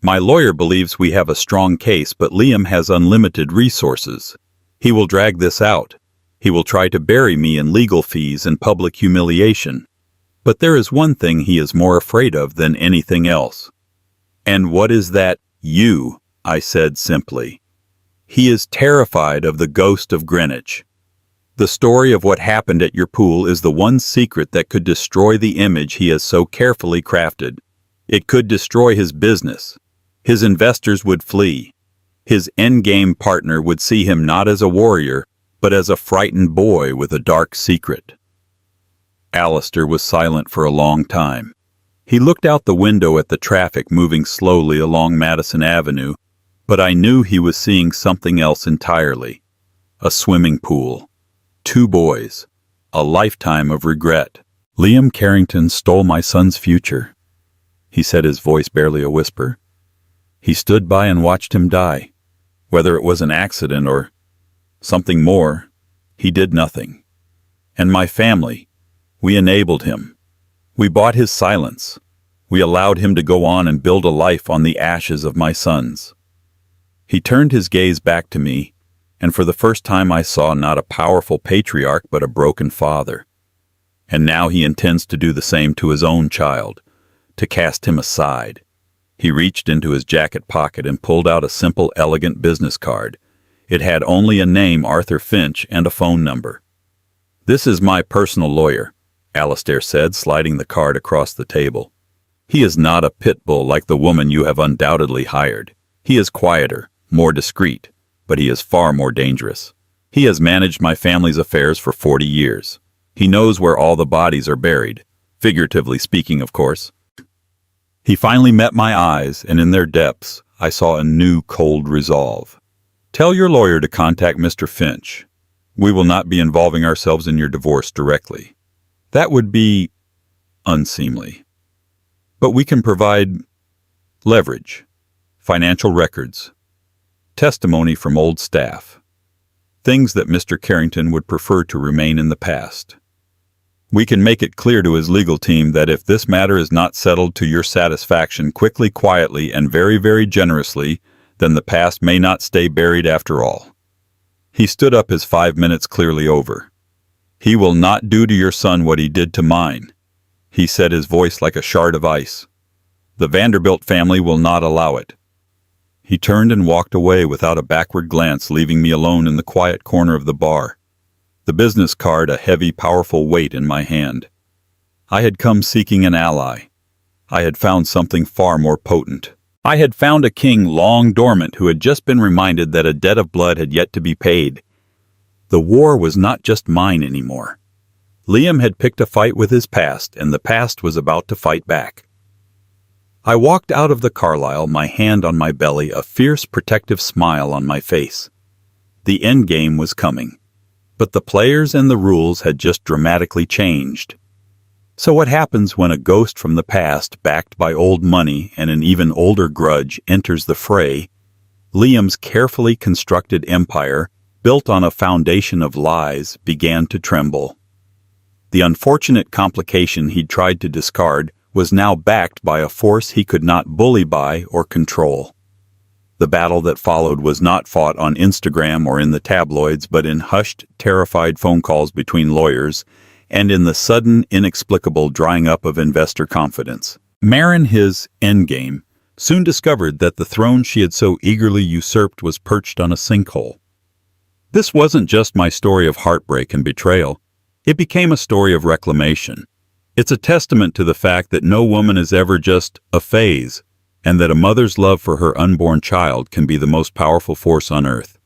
My lawyer believes we have a strong case, but Liam has unlimited resources. He will drag this out. He will try to bury me in legal fees and public humiliation. But there is one thing he is more afraid of than anything else. And what is that? You, I said simply. He is terrified of the ghost of Greenwich. The story of what happened at your pool is the one secret that could destroy the image he has so carefully crafted. It could destroy his business. His investors would flee. His endgame partner would see him not as a warrior, but as a frightened boy with a dark secret. Alistair was silent for a long time. He looked out the window at the traffic moving slowly along Madison Avenue, but I knew he was seeing something else entirely. A swimming pool. 2 boys. A lifetime of regret. Liam Carrington stole my son's future, he said, his voice barely a whisper. He stood by and watched him die. Whether it was an accident or something more, he did nothing. And my family, we enabled him. We bought his silence. We allowed him to go on and build a life on the ashes of my sons. He turned his gaze back to me, and for the first time I saw not a powerful patriarch but a broken father. And now he intends to do the same to his own child, to cast him aside. He reached into his jacket pocket and pulled out a simple, elegant business card. It had only a name, Arthur Finch, and a phone number. This is my personal lawyer, Alistair said, sliding the card across the table. He is not a pit bull like the woman you have undoubtedly hired. He is quieter, more discreet, but he is far more dangerous. He has managed my family's affairs for 40 years. He knows where all the bodies are buried, figuratively speaking, of course. He finally met my eyes, and in their depths, I saw a new cold resolve. Tell your lawyer to contact Mr. Finch. We will not be involving ourselves in your divorce directly. That would be unseemly. But we can provide leverage, financial records, testimony from old staff, things that Mr. Carrington would prefer to remain in the past. We can make it clear to his legal team that if this matter is not settled to your satisfaction quickly, quietly, and very, very generously, then the past may not stay buried after all. He stood up, his 5 minutes clearly over. He will not do to your son what he did to mine, he said, his voice like a shard of ice. The Vanderbilt family will not allow it. He turned and walked away without a backward glance, leaving me alone in the quiet corner of the bar, the business card a heavy, powerful weight in my hand. I had come seeking an ally. I had found something far more potent. I had found a king long dormant who had just been reminded that a debt of blood had yet to be paid. The war was not just mine anymore. Liam had picked a fight with his past, and the past was about to fight back. I walked out of the Carlisle, my hand on my belly, a fierce protective smile on my face. The endgame was coming, but the players and the rules had just dramatically changed. So what happens when a ghost from the past, backed by old money and an even older grudge, enters the fray? Liam's carefully constructed empire, built on a foundation of lies, began to tremble. The unfortunate complication he'd tried to discard was now backed by a force he could not bully by or control. The battle that followed was not fought on Instagram or in the tabloids, but in hushed, terrified phone calls between lawyers, and in the sudden, inexplicable drying up of investor confidence. Marin, his endgame, soon discovered that the throne she had so eagerly usurped was perched on a sinkhole. This wasn't just my story of heartbreak and betrayal. It became a story of reclamation. It's a testament to the fact that no woman is ever just a phase, and that a mother's love for her unborn child can be the most powerful force on earth.